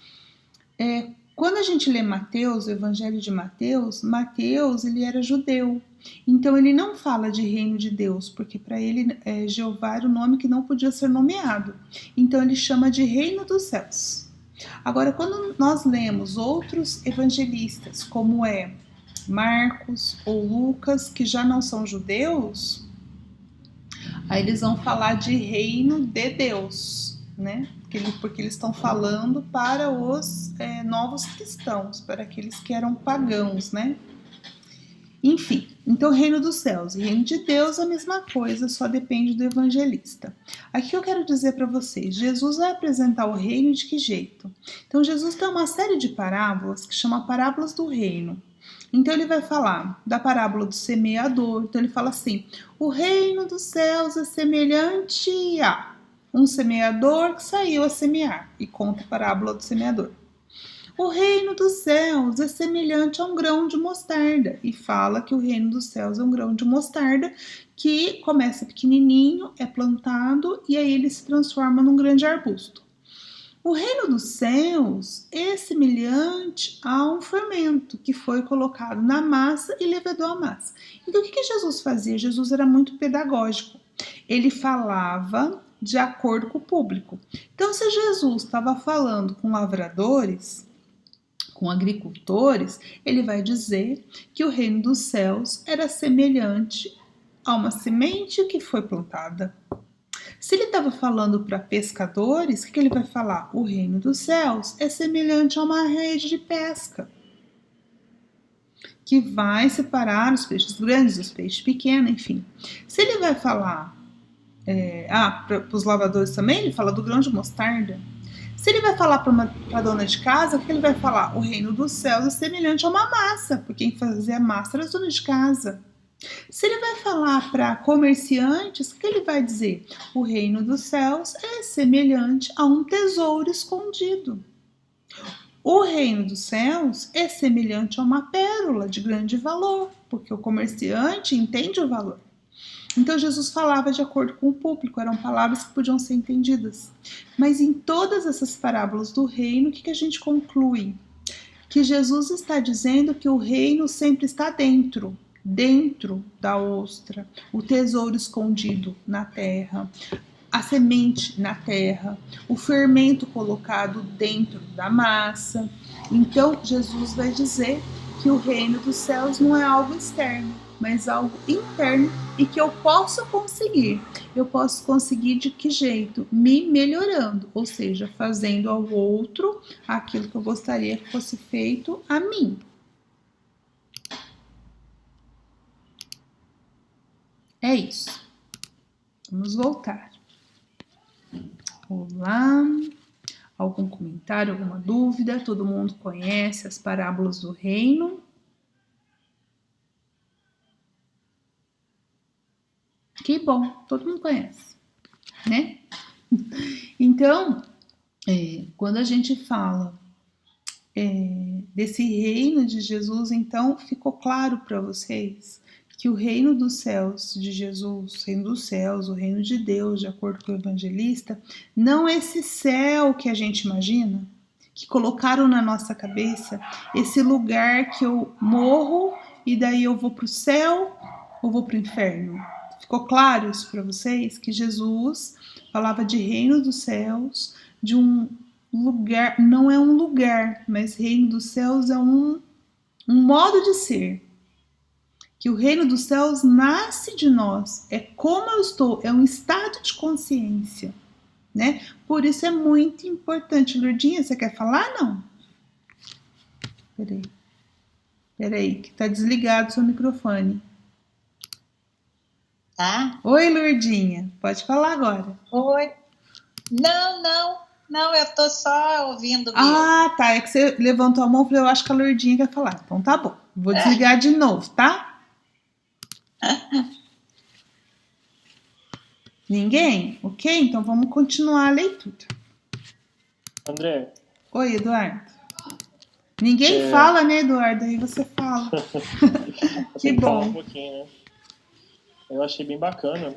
Quando a gente lê Mateus, o Evangelho de Mateus, Mateus ele era judeu. Então ele não fala de reino de Deus, porque para ele Jeová era o nome que não podia ser nomeado. Então ele chama de reino dos céus. Agora, quando nós lemos outros evangelistas, como Marcos ou Lucas, que já não são judeus, aí eles vão falar de reino de Deus, né? Porque eles estão falando para os novos cristãos, para aqueles que eram pagãos, né? Enfim, então reino dos céus e reino de Deus é a mesma coisa, só depende do evangelista. Aqui eu quero dizer para vocês, Jesus vai apresentar o reino de que jeito? Então Jesus tem uma série de parábolas que chama parábolas do reino. Então ele vai falar da parábola do semeador, então ele fala assim, o reino dos céus é semelhante a um semeador que saiu a semear, e conta a parábola do semeador. O reino dos céus é semelhante a um grão de mostarda, e fala que o reino dos céus é um grão de mostarda que começa pequenininho, é plantado e aí ele se transforma num grande arbusto. O reino dos céus é semelhante a um fermento que foi colocado na massa e levedou a massa. Então o que Jesus fazia? Jesus era muito pedagógico. Ele falava de acordo com o público. Então se Jesus estava falando com lavradores, com agricultores, ele vai dizer que o reino dos céus era semelhante a uma semente que foi plantada. Se ele estava falando para pescadores, o que ele vai falar? O reino dos céus é semelhante a uma rede de pesca, que vai separar os peixes grandes dos peixes pequenos, enfim. Se ele vai falar, para os lavadores também, ele fala do grão de mostarda. Se ele vai falar para a dona de casa, o que ele vai falar? O reino dos céus é semelhante a uma massa, porque quem fazia massa era a dona de casa. Se ele vai falar para comerciantes, o que ele vai dizer? O reino dos céus é semelhante a um tesouro escondido. O reino dos céus é semelhante a uma pérola de grande valor, porque o comerciante entende o valor. Então Jesus falava de acordo com o público, eram palavras que podiam ser entendidas. Mas em todas essas parábolas do reino, o que a gente conclui? Que Jesus está dizendo que o reino sempre está dentro da ostra, o tesouro escondido na terra, a semente na terra, o fermento colocado dentro da massa. Então Jesus vai dizer que o reino dos céus não é algo externo, mas algo interno e que eu posso conseguir. Eu posso conseguir de que jeito? Me melhorando, ou seja, fazendo ao outro aquilo que eu gostaria que fosse feito a mim. É isso. Vamos voltar. Olá. Algum comentário, alguma dúvida? Todo mundo conhece as parábolas do reino? Que bom, todo mundo conhece, né? Então, quando a gente fala desse reino de Jesus, então ficou claro para vocês que o reino dos céus de Jesus, o reino dos céus, o reino de Deus, de acordo com o evangelista, não é esse céu que a gente imagina, que colocaram na nossa cabeça, esse lugar que eu morro e daí eu vou para o céu ou vou para o inferno. Ficou claro isso para vocês? Que Jesus falava de reino dos céus, de um lugar, não é um lugar, mas reino dos céus é um modo de ser. Que o reino dos céus nasce de nós, é como eu estou, é um estado de consciência, né? Por isso é muito importante. Lourdinha, você quer falar? Não? Peraí, que tá desligado o seu microfone. Tá? Oi, Lourdinha, pode falar agora. Oi. Não, eu tô só ouvindo mesmo. Ah, tá, é que você levantou a mão e falou, eu acho que a Lourdinha quer falar. Então tá bom, vou desligar de novo, tá? Ninguém? Ok, então vamos continuar a leitura. André. Oi, Eduardo. Ninguém fala, né, Eduardo? Aí você fala. Que bom. Um pouquinho, né? Eu achei bem bacana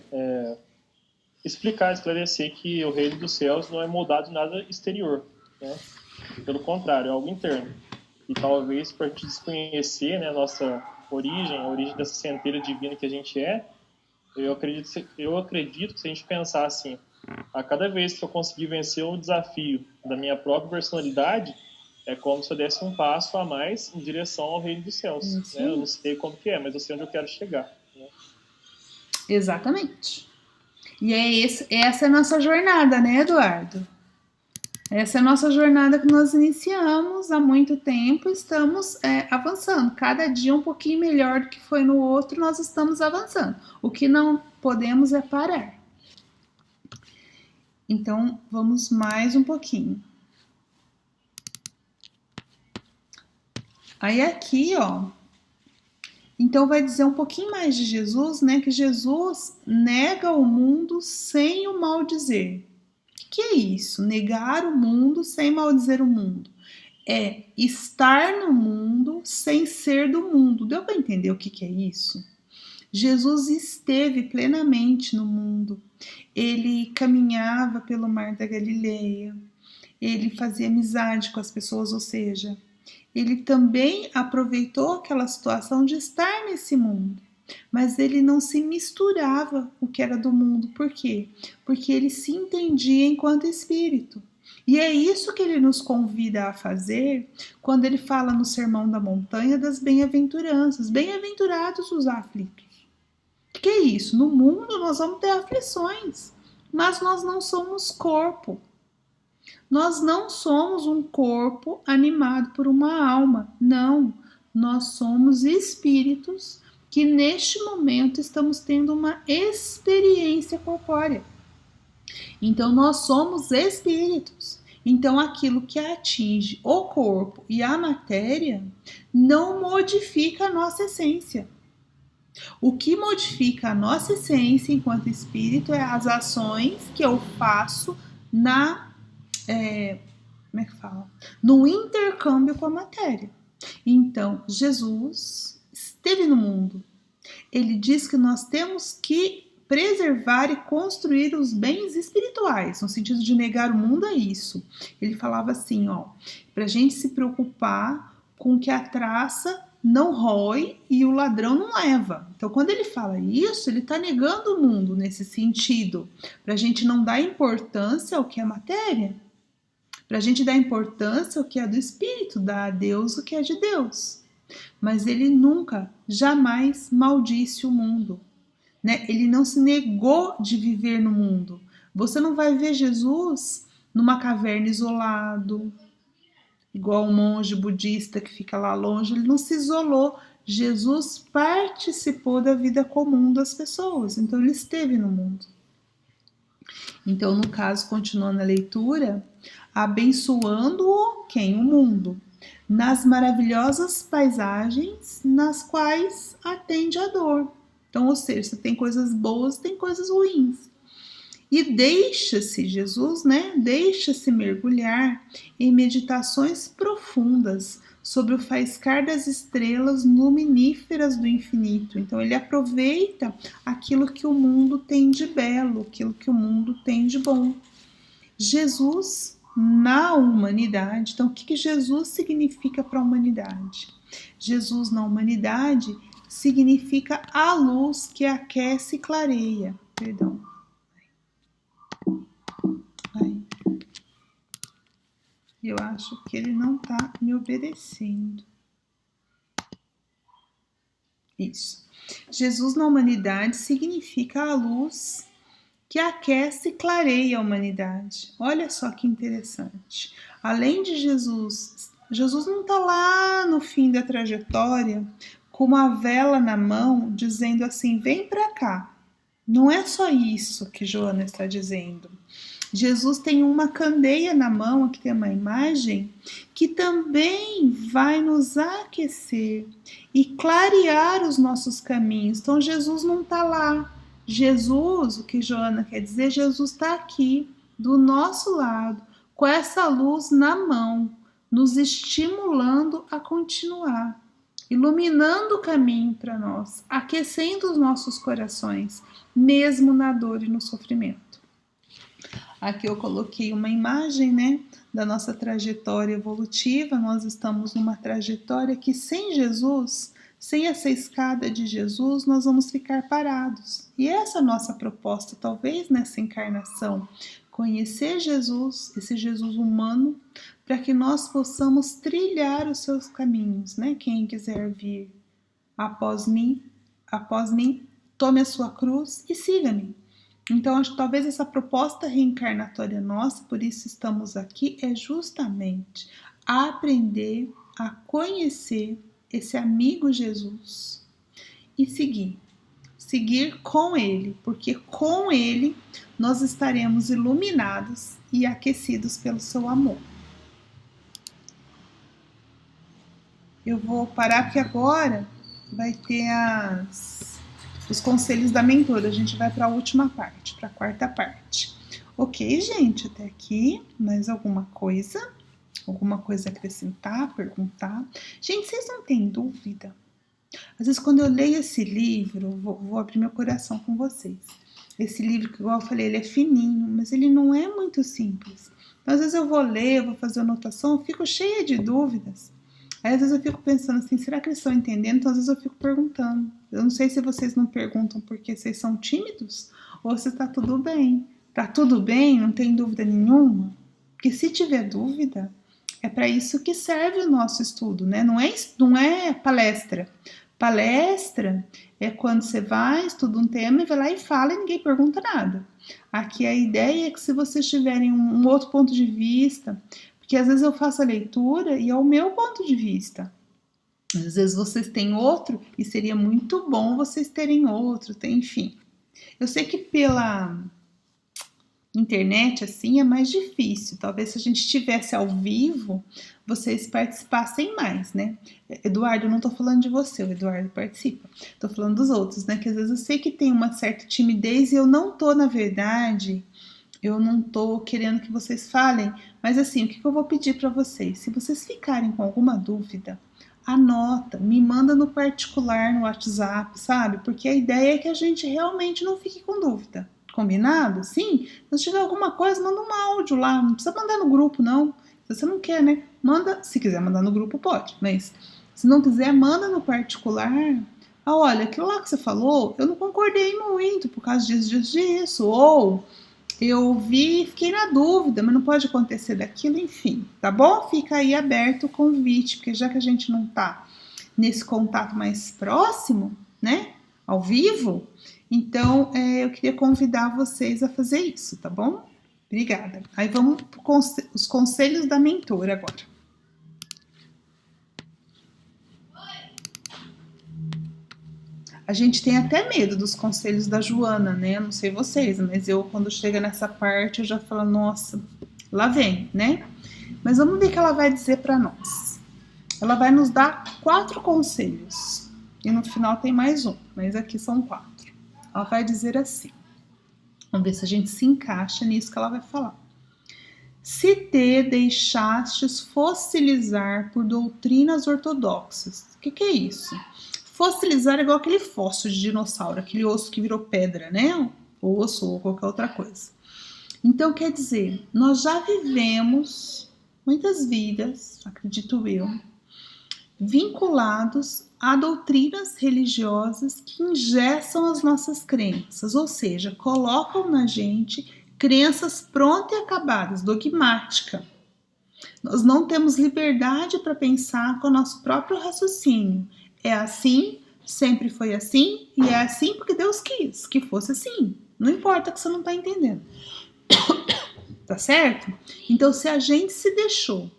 explicar, esclarecer que o reino dos céus não é moldado em nada exterior, né? Pelo contrário, é algo interno. E talvez para a gente desconhecer, né, a nossa origem, a origem dessa centelha divina que a gente é, eu acredito que se a gente pensar assim, a cada vez que eu conseguir vencer o desafio da minha própria personalidade, é como se eu desse um passo a mais em direção ao reino dos céus. Né? Eu não sei como que é, mas eu sei onde eu quero chegar. Né? Exatamente. E essa é a nossa jornada, né, Eduardo? Essa é a nossa jornada que nós iniciamos há muito tempo, estamos avançando. Cada dia um pouquinho melhor do que foi no outro, nós estamos avançando. O que não podemos é parar. Então, vamos mais um pouquinho. Aí aqui, ó, então vai dizer um pouquinho mais de Jesus, né? Que Jesus nega o mundo sem o maldizer. O que é isso? Negar o mundo sem maldizer o mundo. É estar no mundo sem ser do mundo. Deu para entender o que é isso? Jesus esteve plenamente no mundo. Ele caminhava pelo mar da Galileia. Ele fazia amizade com as pessoas, ou seja, ele também aproveitou aquela situação de estar nesse mundo, mas ele não se misturava o que era do mundo. Por quê? Porque ele se entendia enquanto espírito. E é isso que ele nos convida a fazer quando ele fala no Sermão da Montanha das bem-aventuranças. Bem-aventurados os aflitos. O que é isso? No mundo nós vamos ter aflições. mas nós não somos corpo. Nós não somos um corpo animado por uma alma. Não, nós somos espíritos que neste momento estamos tendo uma experiência corpórea. Então nós somos espíritos. Então aquilo que atinge o corpo e a matéria não modifica a nossa essência. O que modifica a nossa essência enquanto espírito é as ações que eu faço no intercâmbio com a matéria. Então, Jesus esteve no mundo. Ele diz que nós temos que preservar e construir os bens espirituais, no sentido de negar o mundo é isso. Ele falava assim, para a gente se preocupar com que a traça não rói e o ladrão não leva. Então, quando ele fala isso, ele está negando o mundo nesse sentido, para a gente não dar importância ao que é matéria, para a gente dar importância ao que é do Espírito, dar a Deus o que é de Deus. Mas ele nunca, jamais maldisse o mundo. Né? Ele não se negou de viver no mundo. Você não vai ver Jesus numa caverna isolado, igual um monge budista que fica lá longe. Ele não se isolou. Jesus participou da vida comum das pessoas. Então ele esteve no mundo. Então, no caso, continuando a leitura, abençoando-o quem? O mundo, nas maravilhosas paisagens nas quais atende a dor. Então, ou seja, tem coisas boas, tem coisas ruins. E deixa-se, Jesus, deixa-se mergulhar em meditações profundas sobre o faiscar das estrelas luminíferas do infinito. Então, ele aproveita aquilo que o mundo tem de belo, aquilo que o mundo tem de bom. Jesus na humanidade. Então, o que Jesus significa para a humanidade? Jesus na humanidade significa a luz que aquece e clareia. Perdão. Eu acho que ele não está me obedecendo. Isso. Jesus na humanidade significa a luz que aquece e clareia a humanidade. Olha só que interessante. Além de Jesus não está lá no fim da trajetória com uma vela na mão dizendo assim, vem para cá. Não é só isso que Joana está dizendo. Jesus tem uma candeia na mão, aqui tem uma imagem, que também vai nos aquecer e clarear os nossos caminhos. Então Jesus não está lá. Jesus, o que Joana quer dizer, Jesus está aqui, do nosso lado, com essa luz na mão, nos estimulando a continuar, iluminando o caminho para nós, aquecendo os nossos corações, mesmo na dor e no sofrimento. Aqui eu coloquei uma imagem, da nossa trajetória evolutiva. Nós estamos numa trajetória que sem Jesus, sem essa escada de Jesus, nós vamos ficar parados. E essa é a nossa proposta, talvez nessa encarnação, conhecer Jesus, esse Jesus humano, para que nós possamos trilhar os seus caminhos, Quem quiser vir após mim, tome a sua cruz e siga-me. Então, acho que talvez essa proposta reencarnatória nossa, por isso estamos aqui, é justamente aprender a conhecer esse amigo Jesus e seguir com ele, porque com ele nós estaremos iluminados e aquecidos pelo seu amor. Eu vou parar porque agora vai ter os conselhos da mentora. A gente vai para a última parte, para a quarta parte. Ok, gente, até aqui, mais alguma coisa? Alguma coisa a acrescentar, perguntar? Gente, vocês não têm dúvida? Às vezes, quando eu leio esse livro, vou abrir meu coração com vocês. Esse livro, que igual eu falei, ele é fininho, mas ele não é muito simples. Então, às vezes eu vou ler, eu vou fazer anotação, eu fico cheia de dúvidas. Aí, às vezes eu fico pensando assim, será que eles estão entendendo? Então, às vezes eu fico perguntando. Eu não sei se vocês não perguntam porque vocês são tímidos ou se está tudo bem. Tá tudo bem? Não tem dúvida nenhuma? Porque se tiver dúvida, é para isso que serve o nosso estudo, Não é palestra. Palestra é quando você vai, estuda um tema e vai lá e fala e ninguém pergunta nada. Aqui a ideia é que se vocês tiverem um outro ponto de vista, porque às vezes eu faço a leitura e é o meu ponto de vista. Às vezes vocês têm outro e seria muito bom vocês terem outro, enfim. Eu sei que pela internet assim é mais difícil. Talvez se a gente estivesse ao vivo, vocês participassem mais, né? Eduardo, eu não tô falando de você, o Eduardo participa. Tô falando dos outros, né? Que às vezes eu sei que tem uma certa timidez e eu não tô, na verdade, eu não tô querendo que vocês falem, mas assim, o que eu vou pedir para vocês? Se vocês ficarem com alguma dúvida, anota, me manda no particular, no WhatsApp, sabe? Porque a ideia é que a gente realmente não fique com dúvida. Combinado? Sim? Se tiver alguma coisa, manda um áudio lá. Não precisa mandar no grupo, não. Se você não quer, né? Manda. Se quiser mandar no grupo, pode. Mas se não quiser, manda no particular. Ah, olha, aquilo lá que você falou, eu não concordei muito por causa disso. Ou eu vi e fiquei na dúvida, mas não pode acontecer daquilo, enfim. Tá bom? Fica aí aberto o convite, porque já que a gente não tá nesse contato mais próximo, né? Ao vivo, então eu queria convidar vocês a fazer isso, tá bom? Obrigada. Aí vamos para os conselhos da mentora agora. A gente tem até medo dos conselhos da Joana, né? Não sei vocês, mas eu, quando chega nessa parte, eu já falo, nossa, lá vem, né? Mas vamos ver o que ela vai dizer para nós. Ela vai nos dar 4 conselhos. E no final tem mais um, mas aqui são 4. Ela vai dizer assim. Vamos ver se a gente se encaixa nisso que ela vai falar. Se te deixastes fossilizar por doutrinas ortodoxas. O que é isso? Fossilizar é igual aquele fóssil de dinossauro, aquele osso que virou pedra, né? Ou osso ou qualquer outra coisa. Então, quer dizer, nós já vivemos muitas vidas, acredito eu, vinculados a doutrinas religiosas que engessam as nossas crenças, ou seja, colocam na gente crenças prontas e acabadas, dogmática. Nós não temos liberdade para pensar com o nosso próprio raciocínio. É assim, sempre foi assim, e é assim porque Deus quis que fosse assim. Não importa que você não está entendendo. Tá certo? Então, se a gente se deixou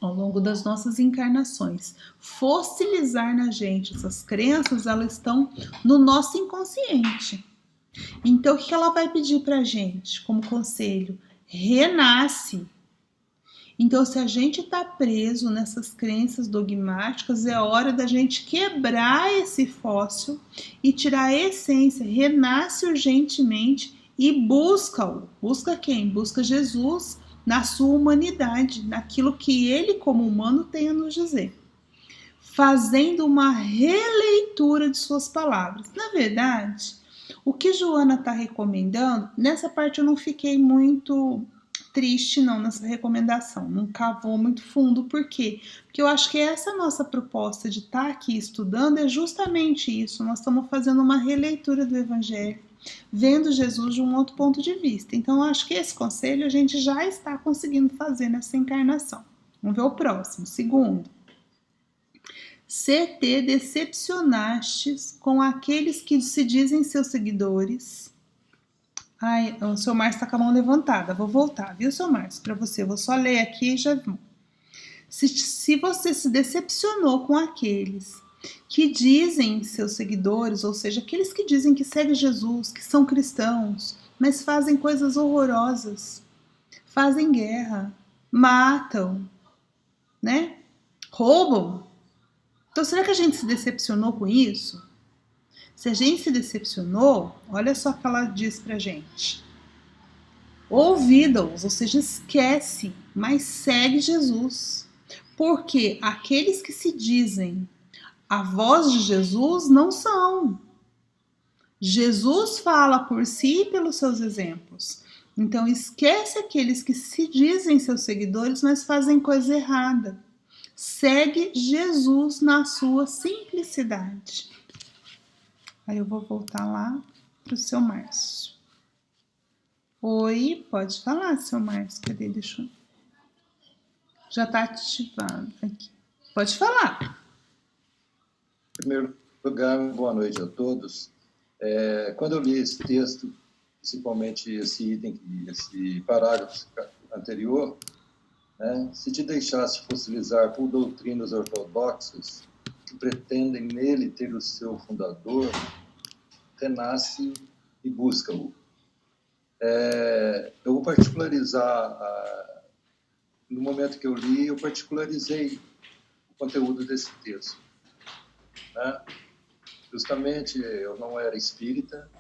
ao longo das nossas encarnações fossilizar na gente essas crenças, elas estão no nosso inconsciente. Então, o que ela vai pedir pra gente como conselho? Renasce. Então, se a gente está preso nessas crenças dogmáticas, é hora da gente quebrar esse fóssil e tirar a essência. Renasce urgentemente e busca-o. Busca quem? Busca Jesus na sua humanidade, naquilo que ele, como humano, tem a nos dizer. Fazendo uma releitura de suas palavras. Na verdade, o que Joana está recomendando, nessa parte eu não fiquei muito triste não nessa recomendação, não cavou muito fundo. Por quê? Porque eu acho que essa nossa proposta de estar aqui estudando é justamente isso. Nós estamos fazendo uma releitura do Evangelho, vendo Jesus de um outro ponto de vista. Então, eu acho que esse conselho a gente já está conseguindo fazer nessa encarnação. Vamos ver o próximo. Segundo, se te decepcionastes com aqueles que se dizem seus seguidores. Ai, o seu Márcio está com a mão levantada. Vou voltar, viu, seu Márcio? Para você. Eu vou só ler aqui e já vou. Se você se decepcionou com aqueles que dizem seus seguidores, ou seja, aqueles que dizem que seguem Jesus, que são cristãos, mas fazem coisas horrorosas, fazem guerra, matam, né? Roubam. Então, será que a gente se decepcionou com isso? Se a gente se decepcionou, olha só o que ela diz pra gente. Ouvida-os, ou seja, esquece, mas segue Jesus. Porque aqueles que se dizem a voz de Jesus não são. Jesus fala por si e pelos seus exemplos. Então, esquece aqueles que se dizem seus seguidores, mas fazem coisa errada. Segue Jesus na sua simplicidade. Aí eu vou voltar lá para o seu Márcio. Oi, pode falar, seu Márcio. Cadê? Deixa eu... Já está ativado aqui. Pode falar. primeiro lugar, boa noite a todos. Quando eu li esse texto, principalmente esse item, esse parágrafo anterior, né, se te deixasse fossilizar por doutrinas ortodoxas que pretendem nele ter o seu fundador, renasce e busca-o. Eu vou particularizar, no momento que eu li, eu particularizei o conteúdo desse texto. Né? Justamente, eu não era espírita,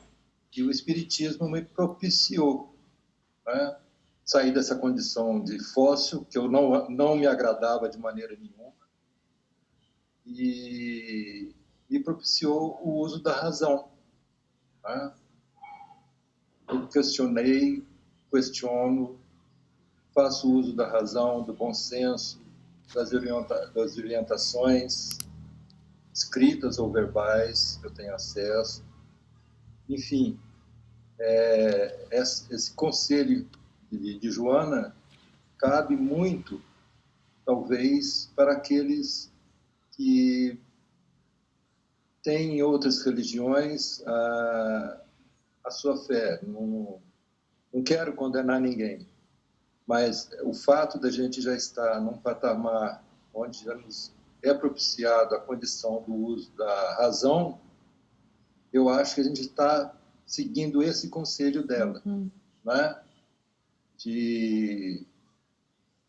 e o espiritismo me propiciou, né, sair dessa condição de fóssil, que eu não me agradava de maneira nenhuma, e me propiciou o uso da razão. Né? Eu questiono, faço uso da razão, do bom senso, das orientações escritas ou verbais, eu tenho acesso. Enfim, esse conselho de Joana cabe muito, talvez, para aqueles que têm em outras religiões a sua fé. Não quero condenar ninguém, mas o fato da gente já estar num patamar onde já nos é propiciado a condição do uso da razão, eu acho que a gente está seguindo esse conselho dela, né? De,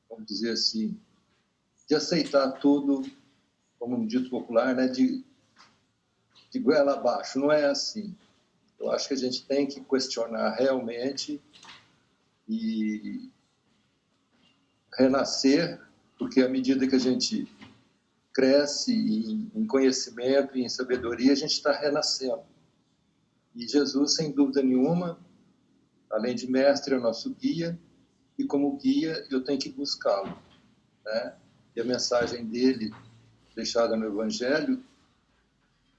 vamos dizer assim, de aceitar tudo, como um dito popular, né? De goela abaixo. Não é assim. Eu acho que a gente tem que questionar realmente e renascer, porque à medida que a gente cresce em conhecimento e em sabedoria, a gente está renascendo. E Jesus, sem dúvida nenhuma, além de mestre, é o nosso guia, e como guia eu tenho que buscá-lo. Né? E a mensagem dele, deixada no Evangelho,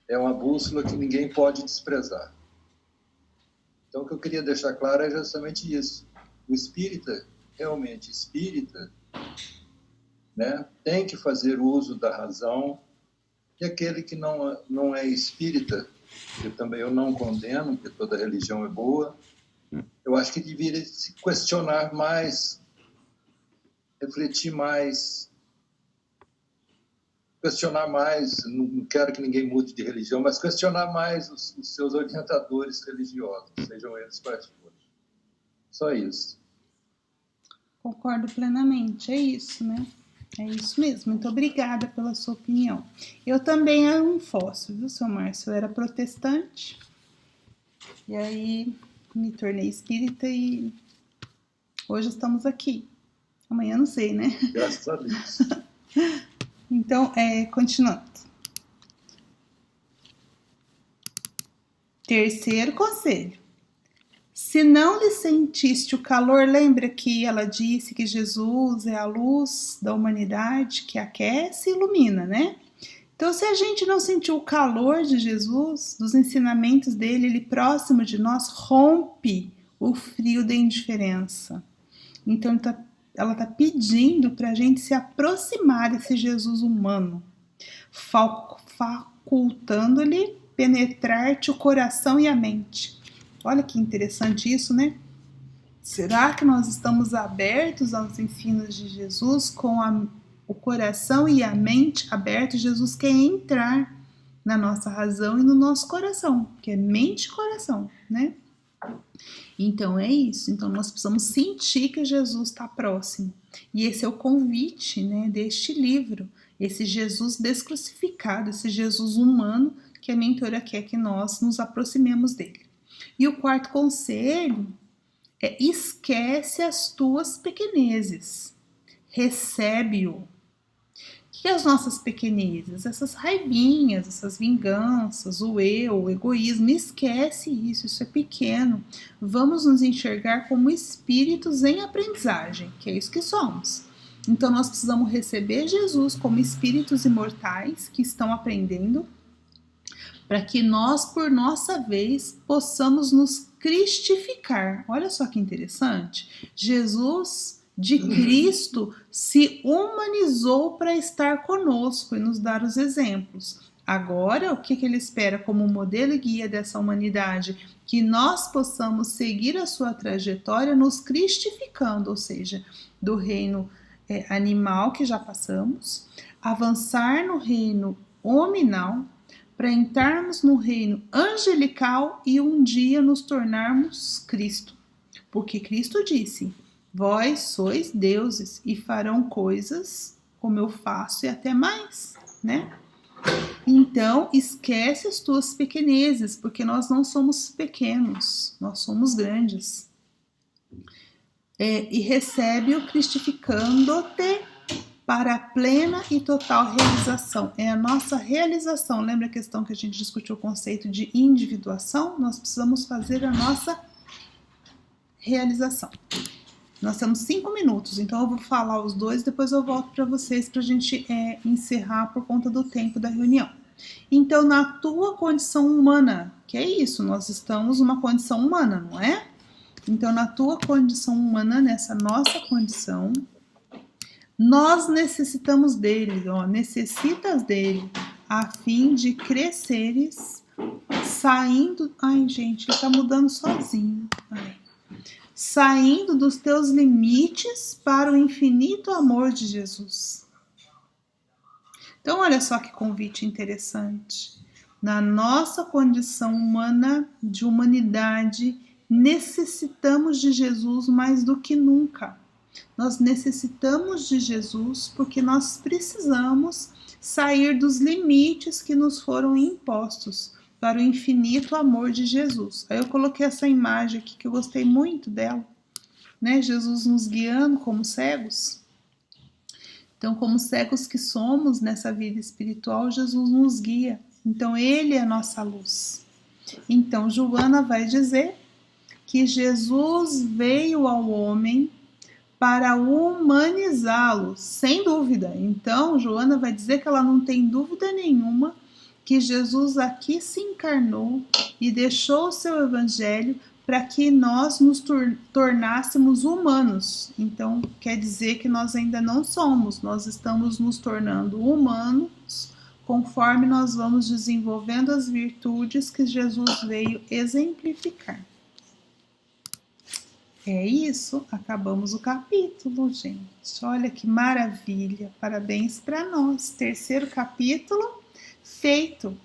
é uma bússola que ninguém pode desprezar. Então, o que eu queria deixar claro é justamente isso. O espírita, realmente espírita, né, tem que fazer uso da razão, e aquele que não é espírita, que também eu não condeno, porque toda religião é boa, eu acho que deveria se questionar mais, refletir mais, não quero que ninguém mude de religião, mas questionar mais os seus orientadores religiosos, sejam eles quais forem. Só isso. Concordo plenamente, é isso, né? É isso mesmo, muito obrigada pela sua opinião. Eu também era um fóssil, viu, seu Márcio? Eu era protestante, e aí me tornei espírita e hoje estamos aqui. Amanhã não sei, né? Graças a Deus. Então, continuando. Terceiro conselho. Se não lhe sentiste o calor, lembra que ela disse que Jesus é a luz da humanidade que aquece e ilumina, né? Então, se a gente não sentiu o calor de Jesus, dos ensinamentos dele, ele próximo de nós, rompe o frio da indiferença. Então, ela está pedindo para a gente se aproximar desse Jesus humano, facultando-lhe penetrar-te o coração e a mente. Olha que interessante isso, né? Será que nós estamos abertos aos ensinos de Jesus com o coração e a mente abertos? Jesus quer entrar na nossa razão e no nosso coração, que é mente e coração, né? Então é isso. Então nós precisamos sentir que Jesus está próximo. E esse é o convite, né, deste livro. Esse Jesus descrucificado, esse Jesus humano que a mentora quer que nós nos aproximemos dele. E o quarto conselho é: esquece as tuas pequenezes, recebe-o. O que é as nossas pequenezes? Essas raivinhas, essas vinganças, o eu, o egoísmo. Esquece isso, isso é pequeno. Vamos nos enxergar como espíritos em aprendizagem, que é isso que somos. Então nós precisamos receber Jesus como espíritos imortais que estão aprendendo, para que nós, por nossa vez, possamos nos cristificar. Olha só que interessante. Jesus de Cristo se humanizou para estar conosco e nos dar os exemplos. Agora, o que ele espera como modelo e guia dessa humanidade? Que nós possamos seguir a sua trajetória nos cristificando, ou seja, do reino animal que já passamos, avançar no reino hominal, para entrarmos no reino angelical e um dia nos tornarmos Cristo. Porque Cristo disse: vós sois deuses e farão coisas como eu faço e até mais, né? Então, esquece as tuas pequenezes, porque nós não somos pequenos, nós somos grandes. E recebe-o cristificando-te para a plena e total realização. É a nossa realização. Lembra a questão que a gente discutiu o conceito de individuação? Nós precisamos fazer a nossa realização. Nós temos 5 minutos, então eu vou falar os dois, depois eu volto para vocês para a gente encerrar por conta do tempo da reunião. Então, na tua condição humana, que é isso, nós estamos numa condição humana, não é? Então, na tua condição humana, nessa nossa condição, nós necessitamos dele, necessitas dele, a fim de cresceres, saindo... Ai, gente, ele tá mudando sozinho. Ai. Saindo dos teus limites para o infinito amor de Jesus. Então, olha só que convite interessante. Na nossa condição humana, de humanidade, necessitamos de Jesus mais do que nunca. Nós necessitamos de Jesus porque nós precisamos sair dos limites que nos foram impostos para o infinito amor de Jesus. Aí eu coloquei essa imagem aqui que eu gostei muito dela, né? Jesus nos guiando como cegos. Então, como cegos que somos nessa vida espiritual, Jesus nos guia. Então, ele é a nossa luz. Então, Joana vai dizer que Jesus veio ao homem para humanizá-lo, sem dúvida. Então, Joana vai dizer que ela não tem dúvida nenhuma que Jesus aqui se encarnou e deixou o seu evangelho para que nós nos tornássemos humanos. Então, quer dizer que nós ainda não somos, nós estamos nos tornando humanos conforme nós vamos desenvolvendo as virtudes que Jesus veio exemplificar. É isso, acabamos o capítulo, gente. Olha que maravilha, parabéns para nós. 3º capítulo feito.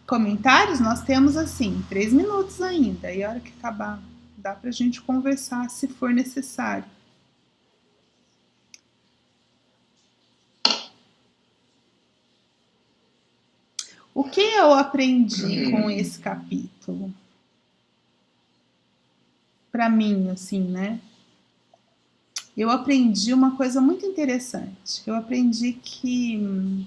Comentários nós temos assim, 3 minutos ainda, e a hora que acabar, dá pra gente conversar se for necessário. O que eu aprendi com esse capítulo? Para mim, assim, né? Eu aprendi uma coisa muito interessante. Eu aprendi que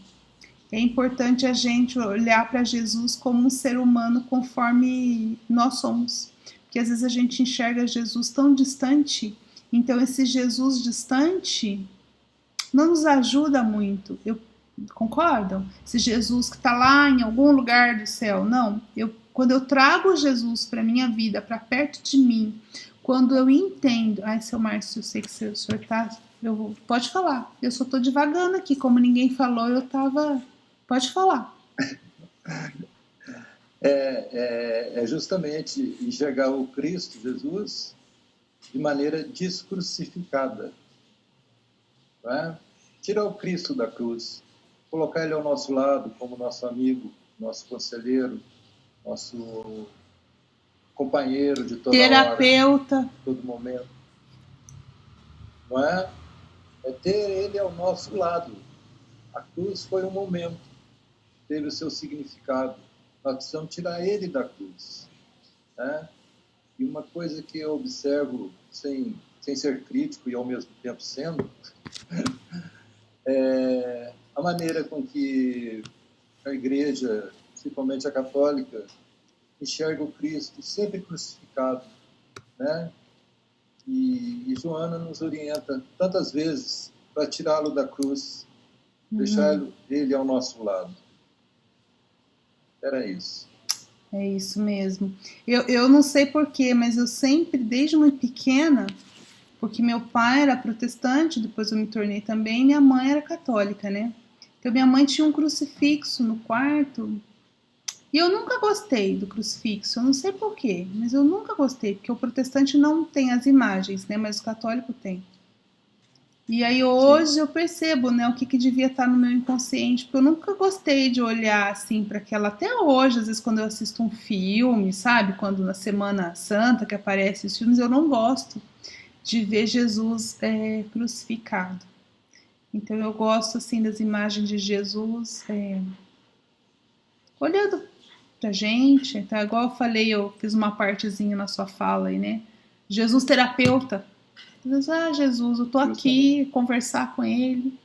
é importante a gente olhar para Jesus como um ser humano conforme nós somos. Porque às vezes a gente enxerga Jesus tão distante, então esse Jesus distante não nos ajuda muito. Concordam? Esse Jesus que está lá em algum lugar do céu. Não, quando eu trago Jesus para minha vida, para perto de mim, quando eu entendo... Ai, seu Márcio, eu sei que o senhor está... Pode falar, eu só estou divagando aqui, como ninguém falou, eu estava... Pode falar. É justamente enxergar o Cristo, Jesus, de maneira descrucificada. Não é? Tirar o Cristo da cruz, colocar ele ao nosso lado como nosso amigo, nosso conselheiro, nosso companheiro de toda terapeuta, hora, todo momento. Não é? É ter ele ao nosso lado. A cruz foi um momento, teve o seu significado. Nós precisamos tirar ele da cruz. Né? E uma coisa que eu observo, sem ser crítico e ao mesmo tempo sendo, é a maneira com que a igreja, principalmente a católica, enxerga o Cristo sempre crucificado. Né? E Joana nos orienta tantas vezes para tirá-lo da cruz, deixar ele ao nosso lado. Era isso. É isso mesmo. Eu não sei porquê, mas eu sempre, desde muito pequena, porque meu pai era protestante, depois eu me tornei também, minha mãe era católica, né? Então, minha mãe tinha um crucifixo no quarto e eu nunca gostei do crucifixo. Eu não sei porquê, mas eu nunca gostei, porque o protestante não tem as imagens, né? Mas o católico tem. E aí hoje eu percebo, né, o que devia estar no meu inconsciente, porque eu nunca gostei de olhar assim para aquela. Até hoje, às vezes, quando eu assisto um filme, sabe? Quando na Semana Santa que aparecem os filmes, eu não gosto de ver Jesus crucificado. Então eu gosto assim das imagens de Jesus olhando pra gente. Então, igual eu falei, eu fiz uma partezinha na sua fala aí, né? Jesus terapeuta. Jesus, Jesus, eu tô aqui, conversar com ele.